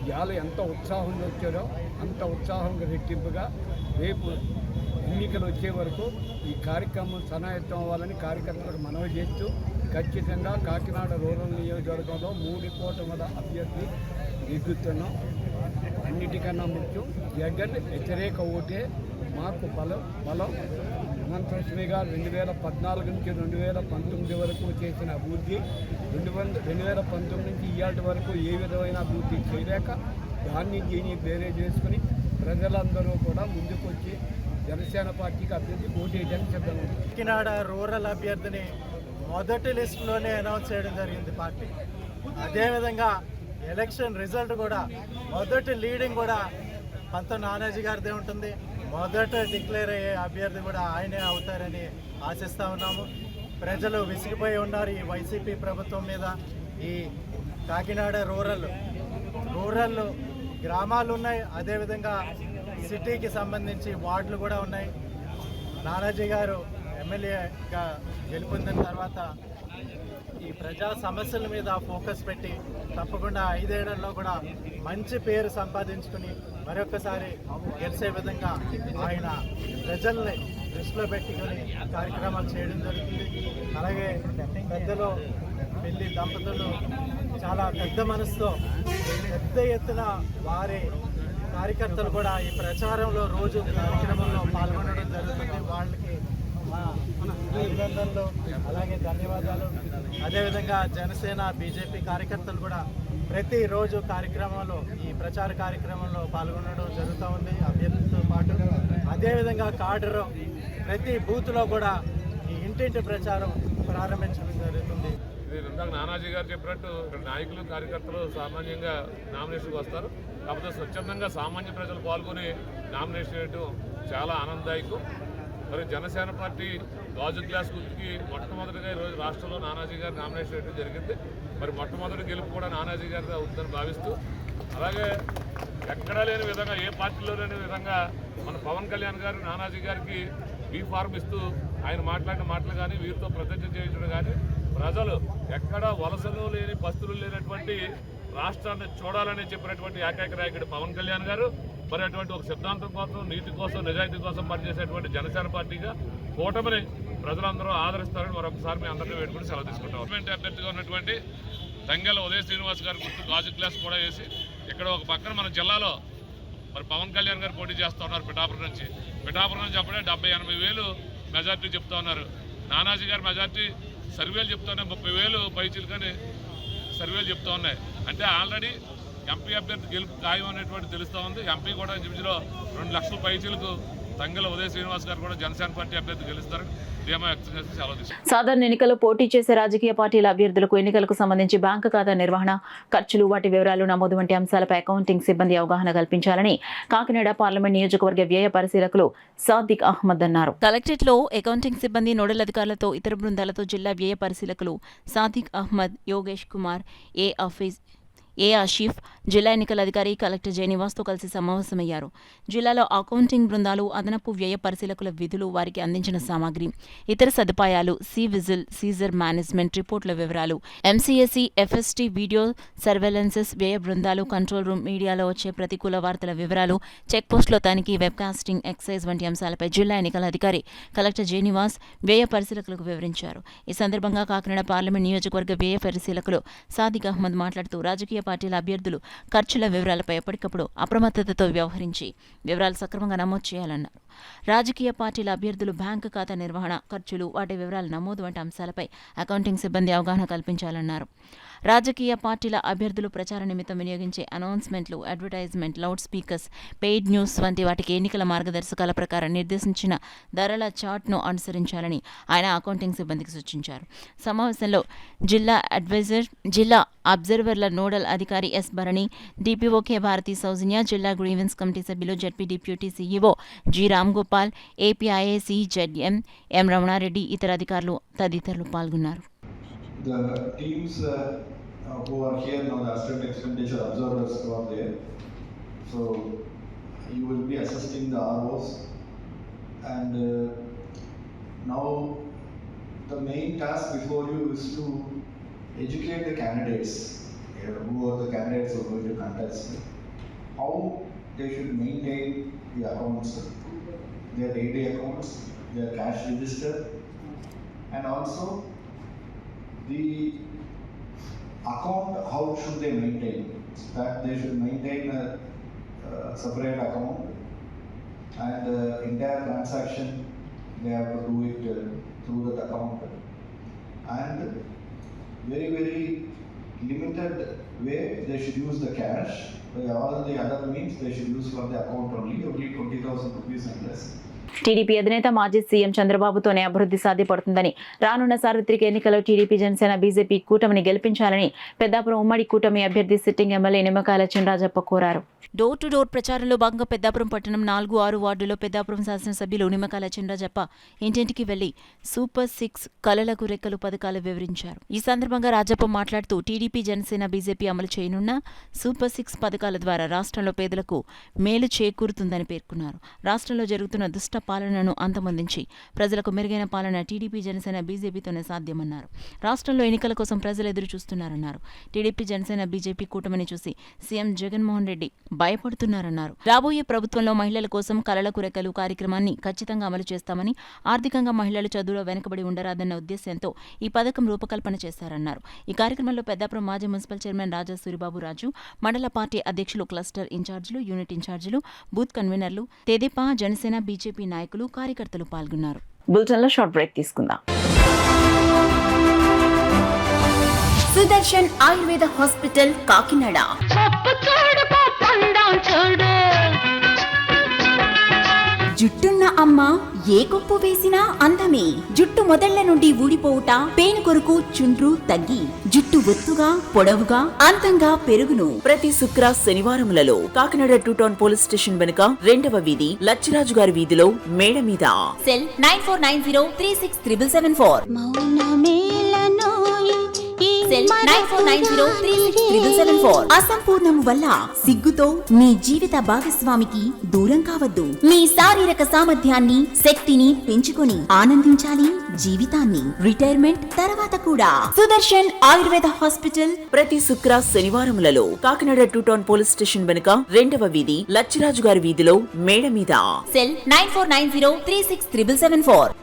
ఇవాళ ఎంత ఉత్సాహంగా వచ్చారో అంత ఉత్సాహంగా రెట్టింపుగా రేపు ఎన్నికలు వచ్చే వరకు ఈ కార్యక్రమం సన్నాహితం అవ్వాలని కార్యకర్తలకు మనవి చేస్తూ ఖచ్చితంగా కాకినాడ రూరల్ నియోజకవర్గంలో 3 కూటముల అభ్యర్థి ఎదుగుతున్నాం. అన్నిటికన్నా ముఖ్యం జగన్ వ్యతిరేక ఓటే మాకు బలం. అనంతలక్ష్మిగా 2014 నుంచి 2019 వరకు చేసిన అభివృద్ధి 2019 నుంచి ఇవాళ వరకు ఏ విధమైన అభివృద్ధి చేయలేక దీన్ని వేరే చేసుకుని ప్రజలందరూ కూడా ముందుకొచ్చి జనసేన పార్టీకి అభ్యర్థి పోటీ చేయడానికి సిద్ధంగా ఉంది. కాకినాడ రూరల్ అభ్యర్థిని మొదటి లిస్టులోనే అనౌన్స్ చేయడం జరిగింది పార్టీ. అదేవిధంగా ఎలక్షన్ రిజల్ట్ కూడా మొదటి లీడింగ్ కూడా పంత నానాజీ గారిదే ఉంటుంది. మొదట డిక్లేర్ అయ్యే అభ్యర్థి కూడా ఆయనే అవుతారని ఆశిస్తూ ఉన్నాము. ప్రజలు విసిగిపోయి ఉన్నారు ఈ వైసీపీ ప్రభుత్వం మీద. ఈ కాకినాడ రూరల్ గ్రామాలు ఉన్నాయి, అదేవిధంగా సిటీకి సంబంధించి వార్డులు కూడా ఉన్నాయి. నానాజీ గారు ఎమ్మెల్యేగా గెలుపొందిన తర్వాత ఈ ప్రజా సమస్యల మీద ఫోకస్ పెట్టి తప్పకుండా 5 ఏళ్లలో కూడా మంచి పేరు సంపాదించుకుని మరొకసారి గెలిచే విధంగా ఆయన ప్రజల్ని దృష్టిలో పెట్టుకొని కార్యక్రమాలు చేయడం జరుగుతుంది. అలాగే పెద్దలు పెళ్లి దంపతులు చాలా పెద్ద మనసుతో పెద్ద ఎత్తున వారి కార్యకర్తలు కూడా ఈ ప్రచారంలో రోజు కార్యక్రమంలో పాల్గొనడం జరుగుతుంది. వాళ్ళకి మా అభినందనలు అలాగే ధన్యవాదాలు. అదేవిధంగా జనసేన బీజేపీ కార్యకర్తలు కూడా ప్రతిరోజు కార్యక్రమంలో ఈ ప్రచార కార్యక్రమంలో పాల్గొనడం జరుగుతూ ఉంది అభ్యర్థులతో పాటు. అదేవిధంగా కాడరు ప్రతి బూత్లో కూడా ఈ ఇంటింటి ప్రచారం ప్రారంభించడం జరుగుతుంది. ఇది ఇందాక నానాజీ గారు చెప్పినట్టు ఇక్కడ నాయకులు కార్యకర్తలు సామాన్యంగా నామినేషన్కి వస్తారు. కాకపోతే స్వచ్ఛందంగా సామాన్య ప్రజలు పాల్గొని నామినేషన్ చేయడం చాలా ఆనందదాయకం. మరి జనసేన పార్టీ గాజు గ్లాస్ గుర్తుకి మొట్టమొదటిగా ఈరోజు రాష్ట్రంలో నానాజీ గారు నామినేషన్ చేయడం జరిగింది. మరి మొట్టమొదటి గెలుపు కూడా నానాజీ గారి అవుతుందని భావిస్తూ, అలాగే ఎక్కడా లేని విధంగా ఏ పార్టీలో లేని విధంగా మన పవన్ కళ్యాణ్ గారు నానాజీ గారికి బీ ఫార్మ్ ఇస్తూ ఆయన మాట్లాడిన మాటలు కానీ వీరితో ప్రతిజ్ఞ చేయించడం కానీ ప్రజలు ఎక్కడా వలసలు లేని పస్తులు లేనటువంటి రాష్ట్రాన్ని చూడాలని చెప్పినటువంటి ఏకైక నాయకుడు పవన్ కళ్యాణ్ గారు మరి అటువంటి ఒక సిద్ధాంతం కోసం, నీతి కోసం, నిజాయితీ కోసం పనిచేసేటువంటి జనసేన పార్టీగా కూటమిని ప్రజలందరూ ఆదరిస్తారని మరొకసారి మీ అందరినీ వేడుకుని సెలవు తీసుకుంటాం. గవర్నమెంట్ అభ్యర్థిగా ఉన్నటువంటి తంగెల ఉదయ శ్రీనివాస్ గారి గుర్తు గాజు గ్లాస్ కూడా వేసి ఇక్కడ ఒక పక్కన మన జిల్లాలో మరి పవన్ కళ్యాణ్ గారు పోటీ చేస్తూ ఉన్నారు. పిఠాపురం నుంచి అప్పుడే 70-80 వేలు మెజార్టీ చెప్తా ఉన్నారు. నానాజీ గారి మెజార్టీ సర్వేలు చెప్తా ఉన్నాయి 30,000 పైచీలకని సర్వేలు చెప్తా ఉన్నాయి. అంటే ఆల్రెడీ ఎంపీ అభ్యర్థి గెలుపు ఖాయం అనేటువంటి తెలుస్తూ ఉంది. ఎంపీ కూడా ఇంచుమించులో 2 లక్షల పైచీలకు తంగెల ఉదయ శ్రీనివాస్ గారు కూడా జనసేన పార్టీ అభ్యర్థి గెలుస్తారని ధీమా వ్యక్తం చేసి సెలవు తీసుకుంటారు. సాధారణ ఎన్నికల్లో పోటీ చేసే రాజకీయ పార్టీల అభ్యర్థులకు ఎన్నికలకు సంబంధించి బ్యాంకు ఖాతా నిర్వహణ, ఖర్చులు, వాటి వివరాలు నమోదు వంటి అంశాలపై అకౌంటింగ్ సిబ్బంది అవగాహన కల్పించాలని కాకినాడ పార్లమెంట్ నియోజకవర్గ వ్యయ పరిశీలకులు సాదిక్ అహ్మద్ అన్నారు. కలెక్టరేట్లో అకౌంటింగ్ సిబ్బంది, నోడల్ అధికారులతో, ఇతర బృందాలతో జిల్లా వ్యయ పరిశీలకులు సాదిక్ అహ్మద్, యోగేష్ కుమార్, ఏ ఆషిఫ్, జిల్లా ఎన్నికల అధికారి కలెక్టర్ జయనివాస్తో కలిసి సమావేశమయ్యారు. జిల్లాలో అకౌంటింగ్ బృందాలు, అదనపు వ్యయ పరిశీలకుల విధులు, వారికి అందించిన సామాగ్రి, ఇతర సదుపాయాలు, విజిల్, సీజర్ మేనేజ్మెంట్ రిపోర్టుల వివరాలు, ఎంసీఎస్సీ, ఎఫ్ఎస్టీ, వీడియో సర్వేలెన్సెస్, వ్యయ బృందాలు, కంట్రోల్ రూమ్, మీడియాలో వచ్చే ప్రతికూల వార్తల వివరాలు, చెక్పోస్టులో తనిఖీ, వెబ్కాస్టింగ్, ఎక్సైజ్ వంటి అంశాలపై జిల్లా ఎన్నికల అధికారి కలెక్టర్ జయనివాస్ వ్యయ పరిశీలకులకు వివరించారు. ఈ సందర్భంగా కాకినాడ పార్లమెంట్ నియోజకవర్గ వ్యయ పరిశీలకులు సాదిక్ అహ్మద్ మాట్లాడుతూ రాజకీయ పార్టీల అభ్యర్థులు ఖర్చుల వివరాలపై ఎప్పటికప్పుడు అప్రమత్తతతో వ్యవహరించి వివరాలు సక్రమంగా నమోదు చేయాలన్నారు. రాజకీయ పార్టీల అభ్యర్థులు బ్యాంకు ఖాతా నిర్వహణ, ఖర్చులు, వాటి వివరాల నమోదు వంటి అంశాలపై అకౌంటింగ్ సిబ్బంది అవగాహన కల్పించాలన్నారు. రాజకీయ పార్టీల అభ్యర్థులు ప్రచార నిమిత్తం వినియోగించే అనౌన్స్మెంట్లు, advertisement, loud speakers, paid news వంటి వాటికి ఎన్నికల మార్గదర్శకాల ప్రకారం నిర్దేశించిన ధరల చార్ట్ను అనుసరించాలని ఆయన అకౌంటింగ్ సిబ్బందికి సూచించారు. సమావేశంలో జిల్లా అబ్జర్వర్ల నోడల్ అధికారి S Bharani, DPO K Bharathi Soujanya, జిల్లా గ్రీవెన్స్ కమిటీ సభ్యులు ZP deputy CEO G Ramgopal, APIAC ZM M Ramanareddy, ఇతర అధికారులు తదితరులు పాల్గొన్నారు. The teams who are here now, the assistant expenditure observers who are there, so you will be assisting the ROs, and now the main task before you is to educate the candidates, who are the candidates who are going to contest, how they should maintain the accounts, their daily accounts, their cash register, and also the account, how should they maintain? That they should maintain a separate account, and entire transaction they have to do it through that account, and very limited way they should use the cash. All the other means they should use for the account only 20,000 rupees and less. TDP అధినేత మాజీ సీఎం చంద్రబాబుతోనే అభివృద్ధి సాధ్యపడుతుందని, రానున్న సార్వత్రిక ఎన్నికల్లో టీడీపీ, జనసేన, బీజేపీ కూటమిని గెలిపించాలని పెద్దాపురం ఉమ్మడి కూటమి అభ్యర్థి సిట్టింగ్ ఎమ్మెల్యే నిమ్మకాయల చినరాజప్ప కోరారు. డోర్ టు డోర్ ప్రచారంలో భాగంగా పెద్దాపురం పట్టణం 4-6 వార్డులో పెద్దాపురం శాసనసభ్యులు నిమ్మకాయల చినరాజప్ప ఇంటింటికి వెళ్లి సూపర్ 6 కలలకు రెక్కలు పథకాలు వివరించారు. ఈ సందర్భంగా రాజప్ప మాట్లాడుతూ టీడీపీ, జనసేన, బీజేపీ అమలు చేయనున్న సూపర్ 6 పథకాల ద్వారా రాష్ట్రంలో పేదలకు మేలు చేకూరుతుందని పేర్కొన్నారు. రాష్ట్రంలో జరుగుతున్న దుష్ట పాలనను అంతమొందించి ప్రజలకు మెరుగైన పాలన టీడీపీ, జనసేన, బీజేపీతోనే సాధ్యమన్నారు. రాష్ట్రంలో ఎన్నికల కోసం ప్రజలు ఎదురు చూస్తున్నారన్నారు. టీడీపీ, జనసేన, బీజేపీ కూటమిని చూసి సీఎం జగన్మోహన్ రెడ్డి భయపడుతున్నారన్నారు. రాబోయే ప్రభుత్వంలో మహిళల కోసం కలలకు రెక్కలు కార్యక్రమాన్ని ఖచ్చితంగా అమలు చేస్తామని, ఆర్థికంగా మహిళలు చదువులో వెనుకబడి ఉండరాదన్న ఉద్దేశ్యంతో ఈ పథకం రూపకల్పన చేశారన్నారు. ఈ కార్యక్రమంలో పెద్దాపురం మాజీ మున్సిపల్ చైర్మన్ రాజా సూరిబాబు రాజు, మండల పార్టీ అధ్యక్షులు, క్లస్టర్ ఇన్ఛార్జీలు, యూనిట్ ఇన్ఛార్జీలు, బూత్ కన్వీనర్లు, తెదేపా, జనసేన, బీజేపీ నాయకులు, కార్యకర్తలు పాల్గొన్నారు. బులెటిన్లో షార్ట్ బ్రేక్ తీసుకుందాం. సుదర్శన్ ఆయుర్వేద హాస్పిటల్ కాకినాడ. జుట్టున్న అమ్మ ఏ కొప్పు వేసినా అందమే. జుట్టు మొదళ్ల నుండి ఊడిపోవుట, పేను కొరకు చుండ్రు తగ్గి జుట్టు ఒత్తుగా, పొడవుగా, అందంగా పెరుగును. ప్రతి శుక్ర, శనివారములలో కాకినాడ 2 టౌన్ పోలీస్ స్టేషన్ వెనుక 2వ వీధి, లచ్చిరాజు గారి వీధిలో మేడ మీద. సెల్ 9490367774. సెల్ 9490367774. అసంపూర్ణము వల్ల సిగ్గుతో మీ జీవిత భాగస్వామికి దూరం కావద్దు. మీ శారీరక సామర్థ్యాన్ని, శక్తిని పెంచుకొని ఆనందించాలి జీవితాన్ని. రిటైర్మెంట్ తర్వాత కూడా. సుదర్శన్ ఆయుర్వేద హాస్పిటల్ ప్రతి శుక్ర, శనివారములలో కాకినాడ 2 టౌన్ పోలీస్ స్టేషన్ వెనుక 2వ వీధి, లచ్చిరాజు గారి వీధిలో మేడ మీద. Cell 9490367774.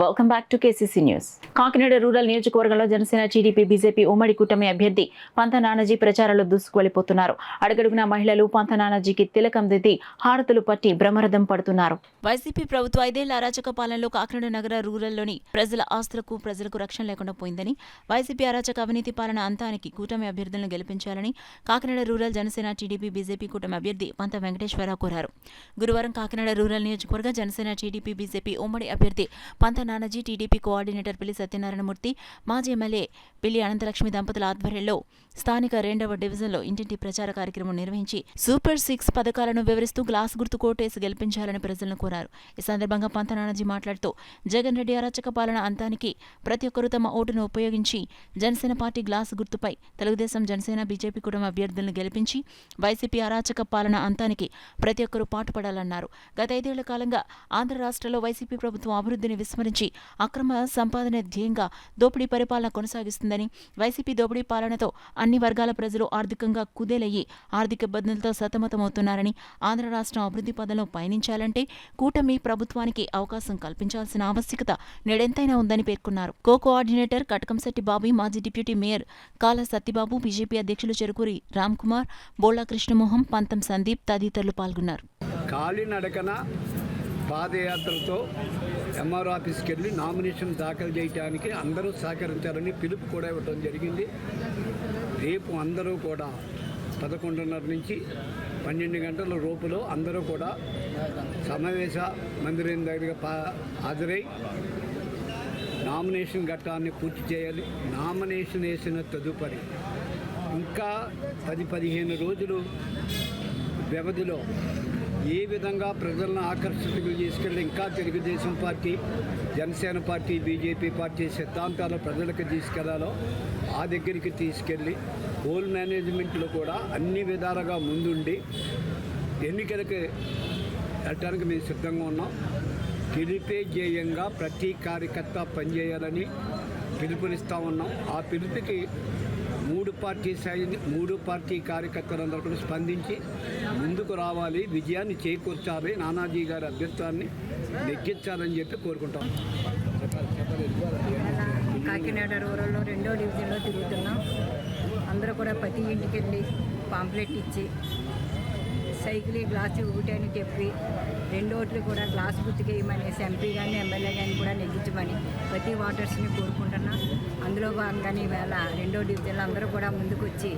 Welcome back to KCC news. Kakinada rural నియోజకవర్గంలో జనసేన, టీడీపీ, బీజేపీ ఉమ్మడి కూటమి అభ్యర్థి పంత నానాజీ ప్రచారంలో దూసుకువెళ్లిపోతున్నారు. అడుగడుగున మహిళలు పంత నానాజీకి తిలకం దిద్ది హారతులు పట్టి బ్రహ్మరథం పడుతున్నారు. వైసీపీ ప్రభుత్వ 5 ఏళ్ల అరాచక పాలనలో కాకినాడ నగర రూరల్లోని ప్రజల ఆస్తులకు, ప్రజలకు రక్షణ లేకుండా పోయిందని, వైసీపీ అరాచక అవినీతి పాలన అంతానికి కూటమి అభ్యర్థులను గెలిపించాలని Kakinada rural Janasena, TDP, BJP కూటమి అభ్యర్థి పంత వెంకటేశ్వరరావు కోరారు. గురువారం కాకినాడ రూరల్ నియోజకవర్గ జనసేన, టీడీపీ, బీజేపీ ఉమ్మడి అభ్యర్థి పంత నానాజీ, టీడీపీ కోఆర్డినేటర్ పిల్లి సత్యనారాయణమూర్తి, మాజీ ఎమ్మెల్యే పిల్లి అనంతలక్ష్మి దంపతుల ఆధ్వర్యంలో స్థానిక 2వ డివిజన్లో ఇంటింటి ప్రచార కార్యక్రమం నిర్వహించి సూపర్ 6 పథకాలను వివరిస్తూ గ్లాస్ గుర్తు కోటేసి గెలిపించాలని ప్రజలను కోరారు. ఈ సందర్భంగా పంత నానాజీ మాట్లాడుతూ జగన్ రెడ్డి అరాచక పాలన అంతానికి ప్రతి ఒక్కరూ తమ ఓటును ఉపయోగించి జనసేన పార్టీ గ్లాస్ గుర్తుపై తెలుగుదేశం, జనసేన, బీజేపీ కుటుంబ అభ్యర్థులను గెలిపించి వైసీపీ అరాచక పాలన అంతానికి ప్రతి ఒక్కరూ పాటుపడాలన్నారు. గత 5 ఏళ్ల కాలంగా ఆంధ్ర రాష్ట్రంలో వైసీపీ ప్రభుత్వం అభివృద్ధిని విస్మరించి అక్రమ సంపాదన ధ్యేయంగా దోపిడీ పరిపాలన కొనసాగిస్తుందని, వైసీపీ దోపిడీ పాలనతో అన్ని వర్గాల ప్రజలు ఆర్థికంగా కుదేలయ్యి ఆర్థిక ఇబ్బందులతో సతమతమవుతున్నారని, ఆంధ్ర రాష్ట్రం అభివృద్ధి పదంలో పయనించాలంటే కూటమి ప్రభుత్వానికి అవకాశం కల్పించాల్సిన ఆవశ్యకత నేడెంతైనా ఉందని పేర్కొన్నారు. కోఆర్డినేటర్ కటకంశెట్టి బాబీ, మాజీ డిప్యూటీ మేయర్ కాల సత్యబాబు, బీజేపీ అధ్యక్షులు చెరుకూరి రామ్ కుమార్, బోళ్లా కృష్ణమోహన్, పంతం సందీప్ తదితరులు పాల్గొన్నారు. కాలినడకన పాదయాత్రతో ఎంఆర్ ఆఫీస్కి వెళ్ళి నామినేషన్ దాఖలు చేయడానికి అందరూ సహకరించాలని పిలుపు కూడా ఇవ్వడం జరిగింది. రేపు అందరూ కూడా 11:30 నుంచి 12 గంటల లోపులో అందరూ కూడా సమావేశ మందిరం దగ్గరగా హాజరై నామినేషన్ ఘట్టాన్ని పూర్తి చేయాలి. నామినేషన్ వేసిన తదుపరి ఇంకా 10-15 రోజులు వ్యవధిలో ఏ విధంగా ప్రజలను ఆకర్షితులు చేసుకెళ్ళి ఇంకా Telugu Desam party, Janasena party, BJP party సిద్ధాంతాలు ప్రజలకు తీసుకెళ్లాలో ఆ దగ్గరికి తీసుకెళ్ళి పోల్ మేనేజ్మెంట్లో కూడా అన్ని విధాలుగా ముందుండి ఎన్నికలకు వెళ్ళడానికి మేము సిద్ధంగా ఉన్నాం. పిలిపే ధ్యేయంగా ప్రతి కార్యకర్త పనిచేయాలని పిలుపునిస్తూ ఉన్నాం. ఆ పిలుపుకి 3 పార్టీ కార్యకర్తలందరూ కూడా స్పందించి ముందుకు రావాలి, విజయాన్ని చేకూర్చాలి, నానాజీ గారి అభ్యర్థాన్ని నెగ్గించాలని చెప్పి కోరుకుంటాం. కాకినాడ రూరల్లో 2వ డివిజన్లో తిరుగుతున్నాం. అందరూ కూడా ప్రతి ఇంటికి వెళ్ళి పాంప్లెట్ ఇచ్చి సైకిల్ గ్లాసు ఒకటి అని చెప్పి 2 ఓట్లు కూడా గ్లాస్ గుర్తుకేయమనేసి ఎంపీ కానీ ఎమ్మెల్యే కానీ కూడా నెగ్గించమని ప్రతి ఓటర్స్ని కోరుకుంటున్నాం. అందులో భాగంగానే ఈవేళ 2వ డివిజన్లో అందరూ కూడా ముందుకు వచ్చి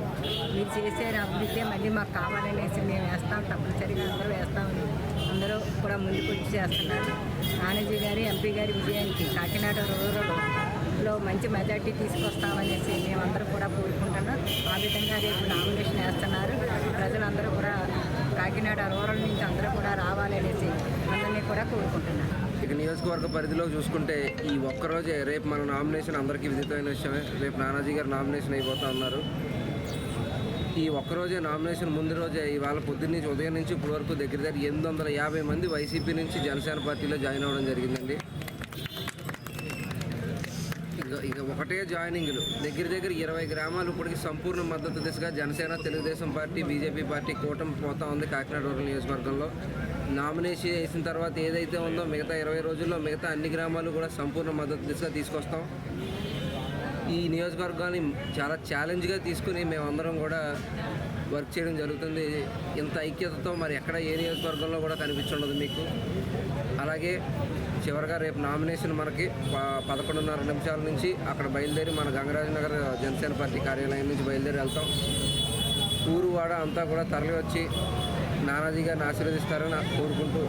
మీరు చేసే అభివృద్ధి మళ్ళీ మాకు కావాలనేసి మేము వేస్తాం, తప్పనిసరిగా అందరూ వేస్తామని అందరూ కూడా ముందుకు వచ్చి చేస్తున్నారు. నానాజీ గారి, ఎంపీ గారి విజయానికి కాకినాడ రూరల్లో మంచి మెజార్టీ తీసుకొస్తామనేసి మేమందరూ కూడా కోరుకుంటున్నాం. ఆ విధంగా రేపు నామినేషన్ వేస్తున్నారు. ప్రజలందరూ కూడా కాకినాడ రూరల్ నుంచి అందరూ కూడా రావాలనేసి అందరినీ కూడా కోరుకుంటున్నాను. ఇక నియోజకవర్గ పరిధిలో చూసుకుంటే ఈ ఒక్కరోజే రేపు మన నామినేషన్ అందరికీ విదితమైన విషయమే. రేపు నానాజీ గారు నామినేషన్ అయిపోతా ఉన్నారు. ఈ ఒక్కరోజే నామినేషన్ ముందు రోజే ఇవాళ పొద్దున్న నుంచి ఉదయం నుంచి ఇప్పటి వరకు దగ్గర 850 మంది వైసీపీ నుంచి జనసేన పార్టీలో జాయిన్ అవ్వడం జరిగిందండి. ఇక ఒకటే జాయినింగ్లు దగ్గర 20 గ్రామాలు ఇప్పటికి సంపూర్ణ మద్దతు దిశగా Janasena, Telugu Desam party, BJP party కూటమి పోతా ఉంది. కాకినాడ రూరల్ నియోజకవర్గంలో నామినేషన్ వేసిన తర్వాత ఏదైతే ఉందో మిగతా 20 రోజుల్లో మిగతా అన్ని గ్రామాలు కూడా సంపూర్ణ మద్దతు దిశగా తీసుకొస్తాం. ఈ నియోజకవర్గాన్ని చాలా ఛాలెంజ్గా తీసుకుని మేమందరం కూడా వర్క్ చేయడం జరుగుతుంది. ఇంత ఐక్యతతో మరి ఎక్కడ ఏ నియోజకవర్గంలో కూడా కనిపించుండదు మీకు. అలాగే చివరిగా రేపు నామినేషన్ మనకి 11:30 నిమిషాల నుంచి అక్కడ బయలుదేరి మన గంగరాజు నగర్ జనసేన పార్టీ కార్యాలయం నుంచి బయలుదేరి వెళ్తాం. ఊరు వాడ అంతా కూడా తరలి వచ్చి నానాజీ గారిని ఆశీర్వదిస్తారని కోరుకుంటూ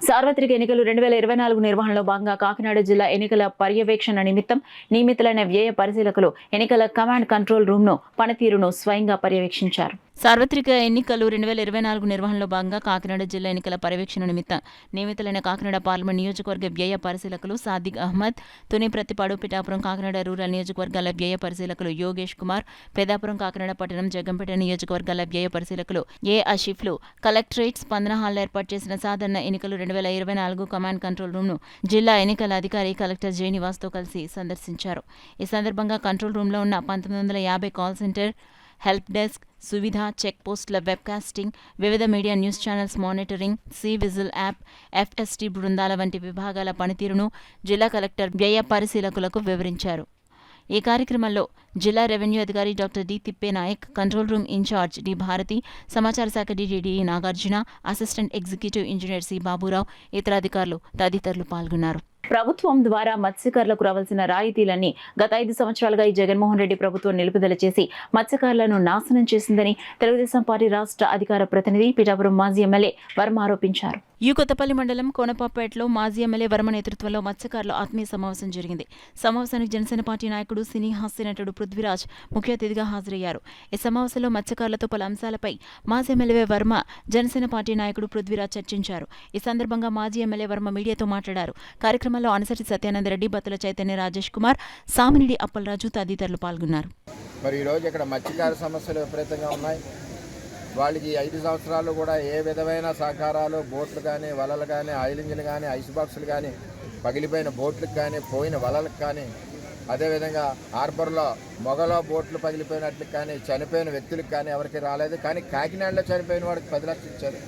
సార్వత్రిక ఎన్నికలు 2024 నిర్వహణలో భాగంగా కాకినాడ జిల్లా ఎన్నికల పర్యవేక్షణ నిమిత్తం నియమితులైన వ్యయ పరిశీలకులు ఎన్నికల కమాండ్ కంట్రోల్ రూమ్ను పనితీరును స్వయంగా పర్యవేక్షించారు. సార్వత్రిక ఎన్నికలు 2024 నిర్వహణలో భాగంగా కాకినాడ జిల్లా ఎన్నికల పర్యవేక్షణ నిమిత్తం నియమితులైన కాకినాడ పార్లమెంట్ నియోజకవర్గ వ్యయ పరిశీలకులు సాదిక్ అహ్మద్, తుని ప్రతిపాడు, పిఠాపురం, కాకినాడ రూరల్ నియోజకవర్గాల వ్యయ పరిశీలకులు యోగేష్ కుమార్, పెదాపురం, కాకినాడ పట్టణం, జగ్గంపేట నియోజకవర్గాల వ్యయ పరిశీలకులు ఏ ఆసిఫ్లు కలెక్టరేట్ స్పందన హాల్లో ఏర్పాటు చేసిన సాధారణ ఎన్నికలు 2024 కమాండ్ కంట్రోల్ రూమ్ను జిల్లా ఎన్నికల అధికారి కలెక్టర్ జె నివాస్తో కలిసి సందర్శించారు. ఈ సందర్భంగా కంట్రోల్ రూమ్లో ఉన్న 1950 call center, help desk, Suvidha, check పోస్టుల వెబ్కాస్టింగ్, వివిధ media news channels monitoring, C vigil app, FST బృందాల వంటి విభాగాల పనితీరును జిల్లా కలెక్టర్ వ్యయ పరిశీలకులకు వివరించారు. ఈ కార్యక్రమంలో జిల్లా రెవెన్యూ అధికారి doctor D Tippenayak, control room incharge D Bharathi, సమాచార శాఖ DD Nagarjuna, assistant executive engineer C Baburao, ఇతర అధికారులు తదితరులు పాల్గొన్నారు. ప్రభుత్వం ద్వారా మత్స్యకారులకు రావాల్సిన రాయితీలన్నీ గత 5 సంవత్సరాలుగా ఈ జగన్మోహన్ రెడ్డి ప్రభుత్వం నిలుపుదల చేసి మత్స్యకారులను నాశనం చేసిందని తెలుగుదేశం పార్టీ రాష్ట్ర అధికార ప్రతినిధి పిఠాపురం మాజీ ఎమ్మెల్యే వర్మ ఆరోపించారు. యూకొత్తపల్లి మండలం కోనపాపేటలో మాజీ ఎమ్మెల్యే వర్మ నేతృత్వంలో మత్స్యకారుల ఆత్మీయ సమావేశం జరిగింది. సమావేశానికి జనసేన పార్టీ నాయకుడు, సినీ హాస్య నటుడు పృథ్వీరాజ్ ముఖ్య అతిథిగా హాజరయ్యారు. ఈ సమావేశంలో మత్స్యకారులతో పలు అంశాలపై మాజీ ఎమ్మెల్యే వర్మ, జనసేన పార్టీ నాయకుడు పృథ్వీరాజ్ చర్చించారు. ఈ సందర్భంగా మాజీ ఎమ్మెల్యే వర్మ మీడియాతో మాట్లాడారు. కార్యక్రమంలో అనసరి సత్యానందరెడ్డి, బత్తుల చైతన్య, రాజేష్ కుమార్, సామినిడి అప్పలరాజు తదితరులు పాల్గొన్నారు. మరి ఈరోజు ఇక్కడ మత్స్యకార సమస్యలు విపరీతంగా ఉన్నాయి. వాళ్ళకి 5 సంవత్సరాలు కూడా ఏ విధమైన సహకారాలు, బోట్లు కానీ, వలలు కానీ, ఆయిల్ ఇంజిన్ కానీ, ఐస్ బాక్సులు కానీ, పగిలిపోయిన బోట్లకు కానీ, పోయిన వలలకు కానీ, అదేవిధంగా హార్బర్లో మొగలో బోట్లు పగిలిపోయినట్లకు కానీ, చనిపోయిన వ్యక్తులకు కానీ ఎవరికి రాలేదు. కానీ కాకినాడలో చనిపోయిన వాడికి 10 లక్షలు ఇచ్చారు.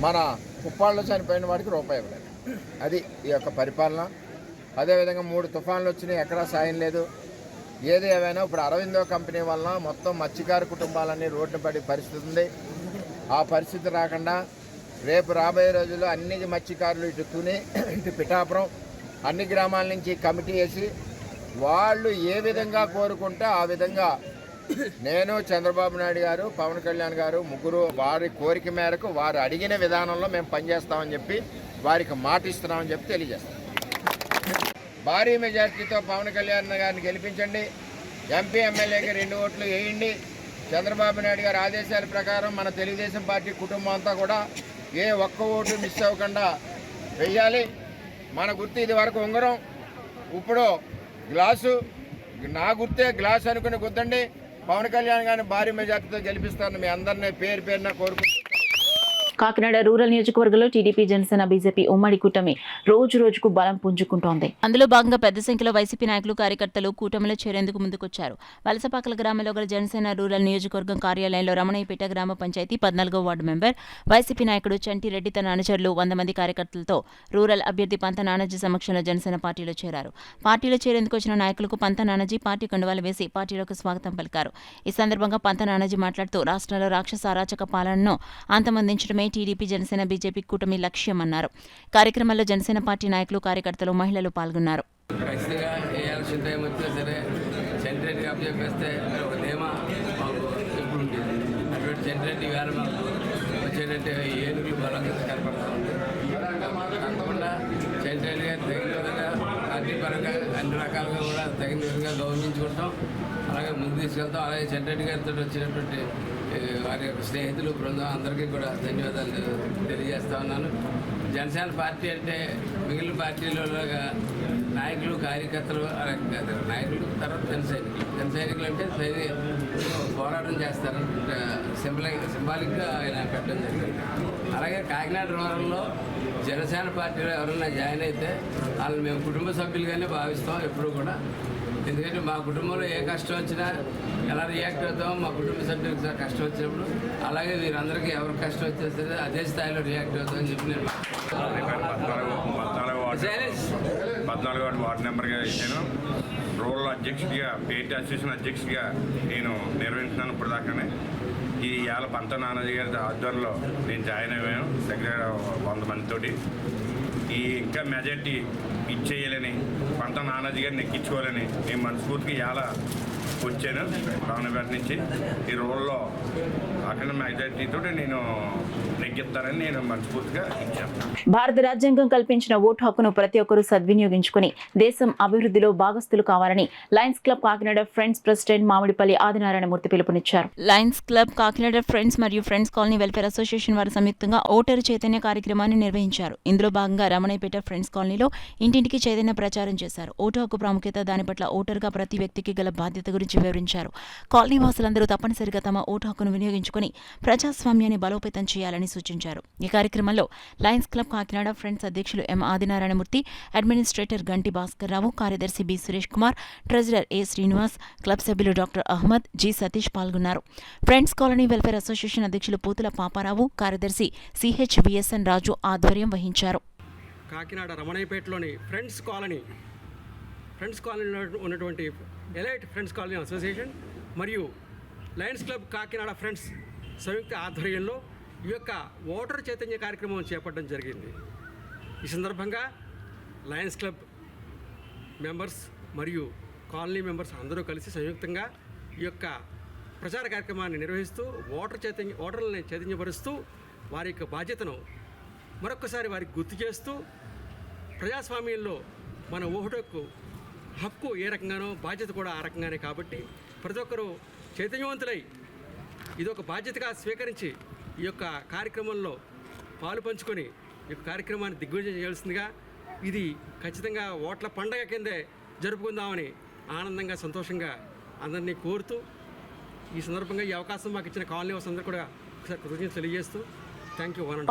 మన కుప్పాళ్ళలో చనిపోయిన వాడికి రూపాయి ఇవ్వలేదు. అది ఈ యొక్క పరిపాలన. అదేవిధంగా 3 తుఫాన్లు వచ్చినాయి, ఎక్కడా సాయం లేదు. ఏది ఏమైనా ఇప్పుడు అరవిందో కంపెనీ వలన మొత్తం మత్స్యకార కుటుంబాలన్నీ రోడ్డు పడే పరిస్థితి ఉంది. ఆ పరిస్థితి రాకుండా రేపు రాబోయే రోజుల్లో అన్ని మత్స్యకారులు ఇటు తుని, ఇటు పిఠాపురం అన్ని గ్రామాల నుంచి కమిటీ వేసి వాళ్ళు ఏ విధంగా కోరుకుంటే ఆ విధంగా నేను, చంద్రబాబు నాయుడు గారు, పవన్ కళ్యాణ్ గారు ముగ్గురు వారి కోరిక మేరకు వారు అడిగిన విధానంలో మేము పనిచేస్తామని చెప్పి వారికి మాట ఇస్తున్నామని చెప్పి తెలియజేస్తాం. భారీ మెజార్టీతో పవన్ కళ్యాణ్ గారిని గెలిపించండి. ఎంపీ, ఎమ్మెల్యేకి 2 ఓట్లు వేయండి. చంద్రబాబు నాయుడు గారి ఆదేశాల ప్రకారం మన తెలుగుదేశం పార్టీ కుటుంబం అంతా కూడా ఏ ఒక్క ఓటు మిస్ అవ్వకుండా వెయ్యాలి. మన గుర్తు ఇది వరకు ఉంగరం, ఇప్పుడు గ్లాసు. నా గుర్తే గ్లాస్ అనుకుని గుద్దండి. పవన్ కళ్యాణ్ గారిని భారీ మెజార్టీతో గెలిపిస్తారని మీ అందరినీ పేరు పేరున కోరుకుంటున్నాను. కాకినాడ రూరల్ నియోజకవర్గంలో టీడీపీ, జనసేన, బీజేపీ ఉమ్మడి కూటమి రోజు రోజుకు బలం పుంజుకుంటోంది. అందులో భాగంగా పెద్ద సంఖ్యలో వైసీపీ నాయకులు, కార్యకర్తలు కూటమిలో చేరేందుకు ముందుకొచ్చారు. వలసపాకల గ్రామంలో గల జనసేన రూరల్ నియోజకవర్గం కార్యాలయంలో రమణయ్యపేట గ్రామ పంచాయతీ 14వ వార్డు మెంబర్, వైసీపీ నాయకుడు చంటిరెడ్డి తన అనుచరులు 100 మంది కార్యకర్తలతో రూరల్ అభ్యర్థి పంత నానాజీ సమక్షంలో జనసేన పార్టీలో చేరారు. పార్టీలో చేరేందుకు వచ్చిన నాయకులకు పంత నానాజీ పార్టీ కండువాలు వేసి పార్టీలోకి స్వాగతం పలికారు. ఈ సందర్భంగా పంత నానాజీ మాట్లాడుతూ రాష్ట్రంలో రాక్షస అరాచక పాలనను అంతమొందించడమే టీడీపీ, జనసేన, బీజేపీ కూటమి లక్ష్యమన్నారు. కార్యక్రమంలో జనసేన పార్టీ నాయకులు, కార్యకర్తలు, మహిళలు పాల్గొన్నారు. ఖచ్చితంగా ఏ ఎలక్షన్ టైం వచ్చినా సరే సెంట్రెడ్డి అప్పచెప్పేస్తే ఒక ధీమా ఎప్పుడు ఉంటుంది. అటువంటి సెంట్రెడ్డి వేళ మనకు వచ్చేటట్టు ఏనుగులు బలంగా కనపడతా ఉంది. తప్పకుండా సెంట్రెడ్డి గారు తగిన విధంగా పార్టీ పరంగా అన్ని రకాలుగా కూడా తగిన విధంగా గౌరవించుకుంటాం, అలాగే ముందు తీసుకెళ్తాం. అలాగే సెంట్రెడ్డి గారితో వచ్చినటువంటి వారి యొక్క స్నేహితులు బృందం అందరికీ కూడా ధన్యవాదాలు తెలియజేస్తా ఉన్నాను. జనసేన పార్టీ అంటే మిగిలిన పార్టీలలాగా నాయకులు కార్యకర్తలు నాయకులు తర్వాత జన సైనికులు అంటే పోరాటం చేస్తారు. సింబాలిక్గా ఆయన పెట్టడం జరిగింది. అలాగే కాకినాడ రూరల్లో జనసేన పార్టీలో ఎవరైనా జాయిన్ అయితే వాళ్ళని మేము కుటుంబ సభ్యులుగానే భావిస్తాం ఎప్పుడూ కూడా. ఎందుకంటే మా కుటుంబంలో ఏ కష్టం వచ్చినా ఎలా రియాక్ట్ అవుతామో మా కుటుంబ సభ్యులకు కష్టం వచ్చినప్పుడు అలాగే వీరందరికీ ఎవరికి కష్టం వచ్చేస్తే అదే స్థాయిలో రియాక్ట్ అవుతామని చెప్పి నేను 14వ వార్డు నెంబర్గా ఇచ్చాను. రూరల్ అధ్యక్షుడిగా పేటీ అసోసియేషన్ అధ్యక్షుడిగా నేను నిర్వహించినాను ఇప్పుడు దాకానే. ఈ ఇవాళ పంత నానాజీ గారి ఆధ్వర్యంలో నేను జాయిన్ అయ్యాను దగ్గర 100 మందితోటి. ఈ ఇంకా మెజార్టీ ఇచ్చేయాలని పంత నానాజీ గారిని ఎక్కించుకోవాలని నేను మనస్ఫూర్తిగా ఇవాళ వచ్చాను రావణపేట నుంచి. ఈ రోల్లో అక్కడ మెజార్టీతో నేను నెగ్గిస్తానని నేను మనస్ఫూర్తిగా ఇచ్చాను. భారత రాజ్యాంగం కల్పించిన ఓటు హక్కును ప్రతి ఒక్కరూ సద్వినియోగించుకుని దేశం అభివృద్ధిలో భాగస్తులు కావాలని Lions club Kakinada friends president Mamidipalli Adinarayanamurthy పిలుపునిచ్చారు. లయన్స్ క్లబ్ కాకినాడ ఫ్రెండ్స్ మరియు ఫ్రెండ్స్ కాలనీ వెల్ఫేర్ అసోసియేషన్ వారు సంయుక్తంగా ఓటరు చైతన్య కార్యక్రమాన్ని నిర్వహించారు. ఇందులో భాగంగా రమణయ్యపేట ఫ్రెండ్స్ కాలనీలో ఇంటింటికి చైతన్య ప్రచారం చేశారు. ఓటు హక్కు ప్రాముఖ్యత, దాని పట్ల ఓటరుగా ప్రతి వ్యక్తికి గల బాధ్యత గురించి వివరించారు. కాలనీ వాసులందరూ తప్పనిసరిగా తమ ఓటు హక్కును వినియోగించుకుని ప్రజాస్వామ్యాన్ని బలోపేతం చేయాలని సూచించారు. ఈ కార్యక్రమంలో లయన్స్ క్లబ్ కాకినాడ ఫ్రెండ్స్ అధ్యక్షులు ఎం ఆదినారాయణమూర్తి, అడ్మినిస్ట్రేటర్ గంటి భాస్కర్రావు, కార్యదర్శి బి సురేష్ కుమార్, ట్రెజరర్ ఏ శ్రీనివాస్, క్లబ్ సభ్యులు డాక్టర్ అహ్మద్, జి సతీష్ పాల్గొన్నారు. ఫ్రెండ్స్ కాలనీ వెల్ఫేర్ అసోసియేషన్ అధ్యక్షులు పూతుల పాపారావు, కార్యదర్శి సిహెచ్విఎస్ఎన్ రాజు ఆధ్వర్యం వహించారు. కాకినాడ రమణయ్యపేటలోని ఫ్రెండ్స్ కాలనీలో ఉన్నటువంటి ఎలైట్ ఫ్రెండ్స్ కాలనీ అసోసియేషన్ మరియు లయన్స్ క్లబ్ కాకినాడ ఫ్రెండ్స్ సంయుక్త ఆధ్వర్యంలో ఈ యొక్క ఓటర్ చైతన్య కార్యక్రమం చేపట్టడం జరిగింది. ఈ సందర్భంగా లయన్స్ క్లబ్ మెంబర్స్ మరియు కాలనీ మెంబర్స్ అందరూ కలిసి సంయుక్తంగా ఈ యొక్క ప్రచార కార్యక్రమాన్ని నిర్వహిస్తూ ఓటర్లని చైతన్యపరుస్తూ వారి యొక్క బాధ్యతను మరొక్కసారి వారికి గుర్తు చేస్తూ ప్రజాస్వామ్యంలో మన ఓటు హక్కు ఏ రకంగానో బాధ్యత కూడా ఆ రకంగానే కాబట్టి ప్రతి ఒక్కరూ చైతన్యవంతులై ఇదొక బాధ్యతగా స్వీకరించి ఈ యొక్క కార్యక్రమంలో పాలు పంచుకొని ఈ యొక్క కార్యక్రమాన్ని దిగ్విజయం చేయాల్సిందిగా, ఇది ఖచ్చితంగా ఓట్ల పండగ కిందే జరుపుకుందామని ఆనందంగా సంతోషంగా అందరినీ కోరుతూ ఈ సందర్భంగా ఈ అవకాశం మాకు ఇచ్చిన కాలనీ వాసులందరూ కూడా ఒకసారి కృతజ్ఞతలు తెలియజేస్తూ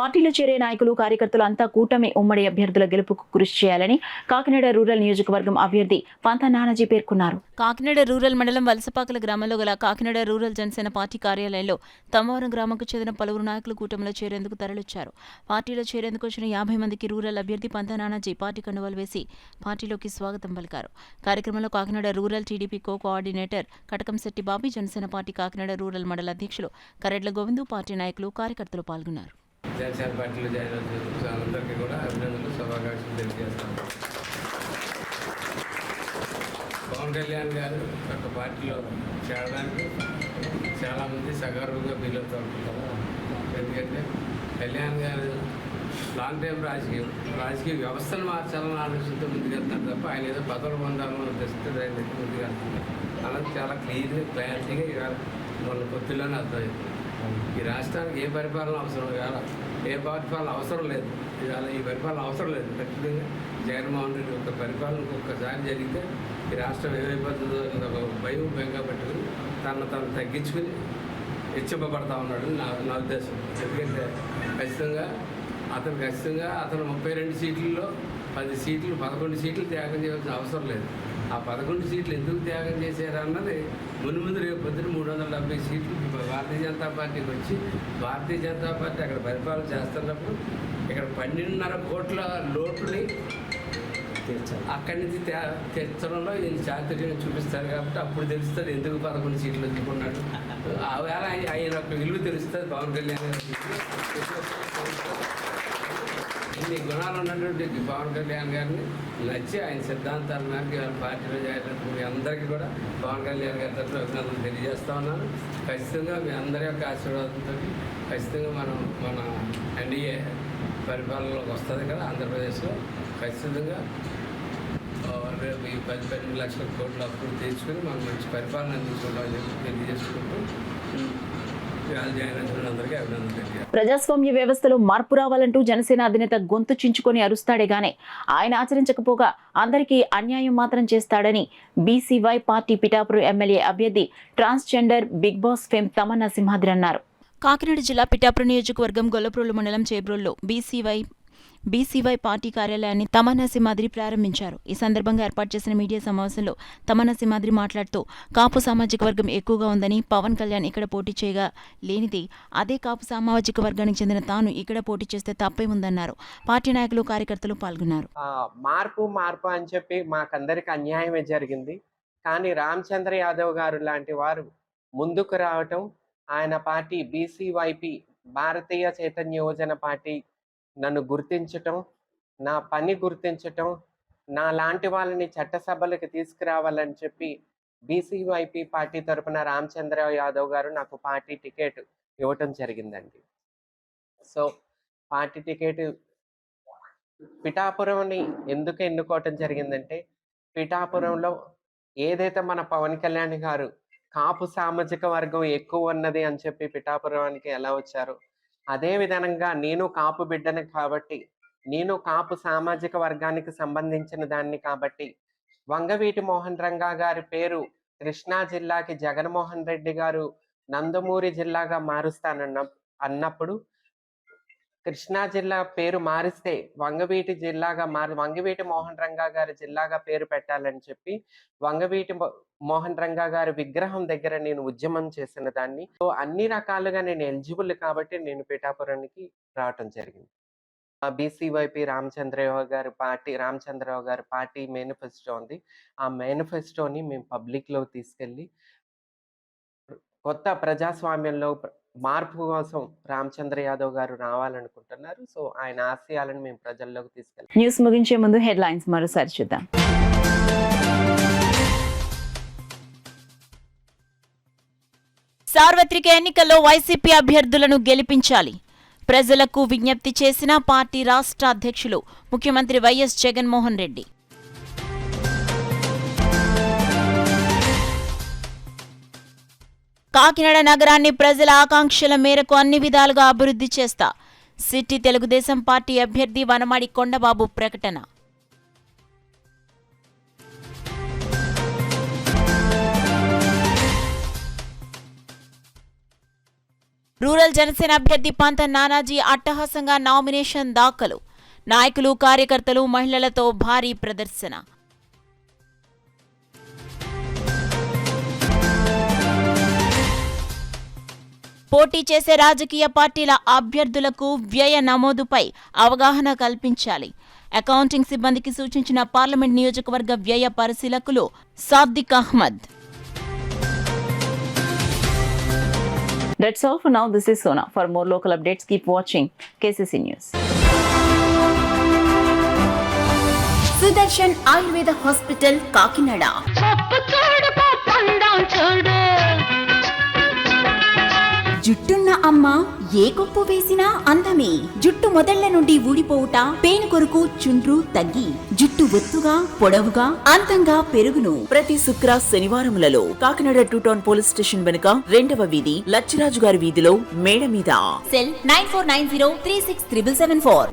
పార్టీలో చేరే నాయకులు కార్యకర్తలు అంతా కూటమి ఉమ్మడి అభ్యర్థుల గెలుపుకు కృషి చేయాలని కాకినాడ రూరల్ నియోజకవర్గం అభ్యర్థి పంత నానాజీ పేర్కొన్నారు. కాకినాడ రూరల్ మండలం వలసపాకల గ్రామంలో గల కాకినాడ రూరల్ జనసేన పార్టీ కార్యాలయంలో తమ్మవరం గ్రామంకు చెందిన పలువురు నాయకులు కూటమిలో చేరేందుకు తరలిచ్చారు. పార్టీలో చేరేందుకు వచ్చిన 50 మందికి రూరల్ అభ్యర్థి పంత నానాజీ పార్టీ కండువాలు వేసి పార్టీలోకి స్వాగతం పలికారు. కార్యక్రమంలో Kakinada rural TDP coordinator Katakamsetti Bobby, Janasena party Kakinada rural మండల అధ్యక్షులు కరెడ్ల గోవిందు, పార్టీ నాయకులు కార్యకర్తలు పాల్గొన్నారు. జనసేన పార్టీలో జాయిన్ అవుతున్న అందరికీ కూడా అభినందనలు, శుభాకాంక్షలు తెలియజేస్తాను. పవన్ కళ్యాణ్ గారు ఒక పార్టీలో చేరడానికి చాలామంది సగర్వంగా ఫీల్ అవుతూ ఉంటారు. ఎందుకంటే కళ్యాణ్ గారు లాంగ్ టైం రాజకీయ వ్యవస్థను మార్చాలని ఆలోచనతో ముందుకెళ్తారు తప్ప ఆయన ఏదో పదవులు పొందాలని ఉద్దేశంతో ఆయన ముందుకెళ్తున్నారు. అలాగే చాలా క్లారిటీగా ఇవాళ మన పొత్తుల్లోనే అర్థమవుతుంది. ఈ రాష్ట్రానికి ఏ పరిపాలన అవసరం కాదు, ఏ పరిపాలన అవసరం లేదు. ఇవాళ ఈ పరిపాలన అవసరం లేదు. ఖచ్చితంగా జగన్మోహన్ రెడ్డి ఒక పరిపాలన ఒక్కసారి జరిగితే ఈ రాష్ట్రం ఏమైపోతుందో ఒక భయం బెంగా పెట్టుకుని తను తగ్గించుకుని హెచ్చింపబడతా ఉన్నాడు నా ఉద్దేశం. ఎందుకంటే ఖచ్చితంగా అతను 32 సీట్లలో 10 సీట్లు 11 సీట్లు త్యాగం చేయాల్సిన అవసరం లేదు. ఆ 11 సీట్లు ఎందుకు త్యాగం చేశారన్నది ముందు రేపు పొద్దున 370 సీట్లు భారతీయ జనతా పార్టీకి వచ్చి భారతీయ జనతా పార్టీ అక్కడ పరిపాలన చేస్తున్నప్పుడు ఇక్కడ 12.5 కోట్ల లోటుని అక్కడి నుంచి తెచ్చడంలో ఈయన చాతుర్యం చూపిస్తారు. కాబట్టి అప్పుడు తెలుస్తుంది ఎందుకు 11 సీట్లు ఎందుకున్నాడు. ఆ వేళ ఆయన యొక్క విలువ తెలుస్తుంది. పవన్ కళ్యాణ్ ఇన్ని గుణాలు ఉన్నటువంటి పవన్ కళ్యాణ్ గారిని నచ్చి ఆయన సిద్ధాంతాల మేరకు ఇవాళ పార్టీలో చేరినప్పుడు మీ అందరికీ కూడా పవన్ కళ్యాణ్ గారి తరఫున అభినందనలు తెలియజేస్తా ఉన్నాను. ఖచ్చితంగా మీ అందరి యొక్క ఆశీర్వాదంతో ఖచ్చితంగా మన ఎన్డీఏ పరిపాలనలోకి వస్తుంది కదా ఆంధ్రప్రదేశ్లో. ఖచ్చితంగా రేపు ఈ 10-12 లక్షల కోట్ల అప్పులు తెచ్చుకొని మనం మంచి పరిపాలన అందించుకుంటామని చెప్పి తెలియజేసుకుంటూ వాళ్ళు జాయిన్ అయిన అందరికీ అభినందనలు తెలియజేస్తాను. ప్రజాస్వామ్య వ్యవస్థలో మార్పు రావాలంటూ జనసేన అధినేత గొంతు చించుకొని అరుస్తాడే గానే ఆయన ఆచరించకపోగా అందరికీ అన్యాయం మాత్రం చేస్తాడని బీసీవై పార్టీ పిఠాపురం ఎమ్మెల్యే అభ్యర్థి transgender big boss fame Tamanna Simhadri అన్నారు. కాకినాడ జిల్లా పిఠాపురం నియోజకవర్గం గొల్లప్రోలు మండలం చేబ్రోల్లో బీసీవై పార్టీ కార్యాలయాన్ని తమన్నా సింహాద్రి ప్రారంభించారు. ఈ సందర్భంగా ఏర్పాటు చేసిన మీడియా సమావేశంలో తమన్నా సింహాద్రి మాట్లాడుతూ కాపు సామాజిక వర్గం ఎక్కువగా ఉందని, పవన్ కళ్యాణ్ ఇక్కడ పోటీ చేయగా లేనిది అదే కాపు సామాజిక వర్గానికి చెందిన తాను ఇక్కడ పోటీ చేస్తే తప్పే ఉందన్నారు. పార్టీ నాయకులు, కార్యకర్తలు పాల్గొన్నారు. మార్పు అని చెప్పి మాకందరికి అన్యాయమే జరిగింది. కానీ రామచంద్ర యాదవ్ గారు లాంటి వారు ముందుకు రావటం, ఆయన పార్టీ బీసీవైపీ భారతీయ చైతన్య యోజన పార్టీ నన్ను గుర్తించటం, నా పని గుర్తించటం, నా లాంటి వాళ్ళని చట్టసభలకు తీసుకురావాలని చెప్పి బీసీవైపీ పార్టీ తరఫున రామచంద్ర యాదవ్ గారు నాకు పార్టీ టికెట్ ఇవ్వటం జరిగిందండి. సో పార్టీ టికెట్ పిఠాపురంని ఎందుకు ఎన్నుకోవటం జరిగిందంటే, పిఠాపురంలో ఏదైతే మన పవన్ కళ్యాణ్ గారు కాపు సామాజిక వర్గం ఎక్కువ ఉన్నది అని చెప్పి పిఠాపురానికి ఎలా వచ్చారు, అదే విధంగా నేను కాపు బిడ్డని కాబట్టి, నేను కాపు సామాజిక వర్గానికి సంబంధించిన దాన్ని కాబట్టి, వంగవీటి మోహన్ రంగా గారి పేరు కృష్ణా జిల్లాకి జగన్మోహన్ రెడ్డి గారు నందమూరి జిల్లాగా అన్నప్పుడు కృష్ణా జిల్లా పేరు మారిస్తే వంగవీటి జిల్లాగా వంగవీటి మోహన్ రంగా గారి జిల్లాగా పేరు పెట్టాలని చెప్పి వంగవీటి మోహన్ రంగా గారి విగ్రహం దగ్గర నేను ఉద్యమం చేసిన దాన్ని. సో అన్ని రకాలుగా నేను ఎలిజిబుల్ కాబట్టి నేను పిఠాపురానికి రావటం జరిగింది. బీసీవైపీ రామచంద్రరావు గారి పార్టీ మేనిఫెస్టో ఉంది. ఆ మేనిఫెస్టోని మేము పబ్లిక్లో తీసుకెళ్ళి కొత్త ప్రజాస్వామ్యంలో మార్పు కోసం రామచంద్ర యాదవ్ గారు రావాలనుకుంటున్నారు. సో ఆయన ఆశయాలను మేము ప్రజల్లోకి తీసుకెళ్ళాం. న్యూస్ ముగించే ముందు హెడ్లైన్స్ మరోసారి చూద్దాం. సార్వత్రిక ఎన్నికల్లో వైసీపీ అభ్యర్థులను గెలిపించాలి. ప్రజలకు విజ్ఞప్తి చేసిన పార్టీ రాష్ట్ర అధ్యక్షులు ముఖ్యమంత్రి వైఎస్ జగన్మోహన్ రెడ్డి. కాకినాడ నగరాన్ని ప్రజల ఆకాంక్షల మేరకు అన్ని విధాలుగా అభివృద్ధి చేస్తా. సిటీ తెలుగుదేశం పార్టీ అభ్యర్థి వనమాడి కొండబాబు ప్రకటన. రూరల్ జనసేన అభ్యర్థి పంత నానాజీ అట్టహాసంగా నామినేషన్ దాఖలు. నాయకులు, కార్యకర్తలు, మహిళలతో భారీ ప్రదర్శన. పోటీ చేసే రాజకీయ పార్టీల అభ్యర్థులకు వ్యయ నమోదుపై అవగాహన కల్పించాలి. అకౌంటింగ్ సిబ్బందికి సూచించిన పార్లమెంట్ నియోజకవర్గ వ్యయ పరిశీలకులు సాద్దిక్ Ahmed. That's all for now. This is Sona. For more local updates, keep watching KCC News. Sudarshan Ayurveda hospital Kakinada. జుట్టున్న అమ్మ ఏ కొప్పు వేసినా అందమే. జుట్టు మొదళ్ల నుండి ఊడిపోవుట, పేను కొరకు చుండ్రు తగ్గి జుట్టు ఒత్తుగా, పొడవుగా, అందంగా పెరుగును. ప్రతి శుక్ర శనివారములలో కాకినాడ 2 టౌన్ పోలీస్ స్టేషన్ వెనుక 2వ వీధి లచ్చిరాజు గారి వీధిలో మేడ మీద. సెల్ 9490367774.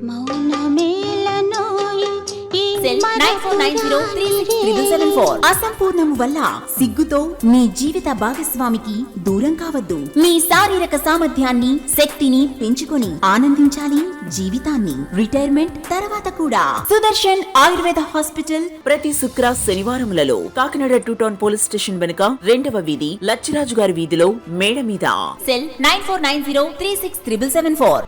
సెల్ 9490367774. అసంపూర్ణము వల్ల సిగ్గుతో మీ జీవిత భాగస్వామికి దూరం కావద్దు. మీ శారీరక సామర్థ్యాన్ని, శక్తిని పెంచుకొని ఆనందించాలి జీవితాన్ని. రిటైర్మెంట్ తర్వాత కూడా. సుదర్శన్ ఆయుర్వేద హాస్పిటల్ ప్రతి శుక్ర శనివారములలో కాకినాడ 2 టౌన్ పోలీస్ స్టేషన్ వెనుక 2వ వీధి లచ్చిరాజు గారి వీధిలో మేడ మీద. సెల్ 9490367774.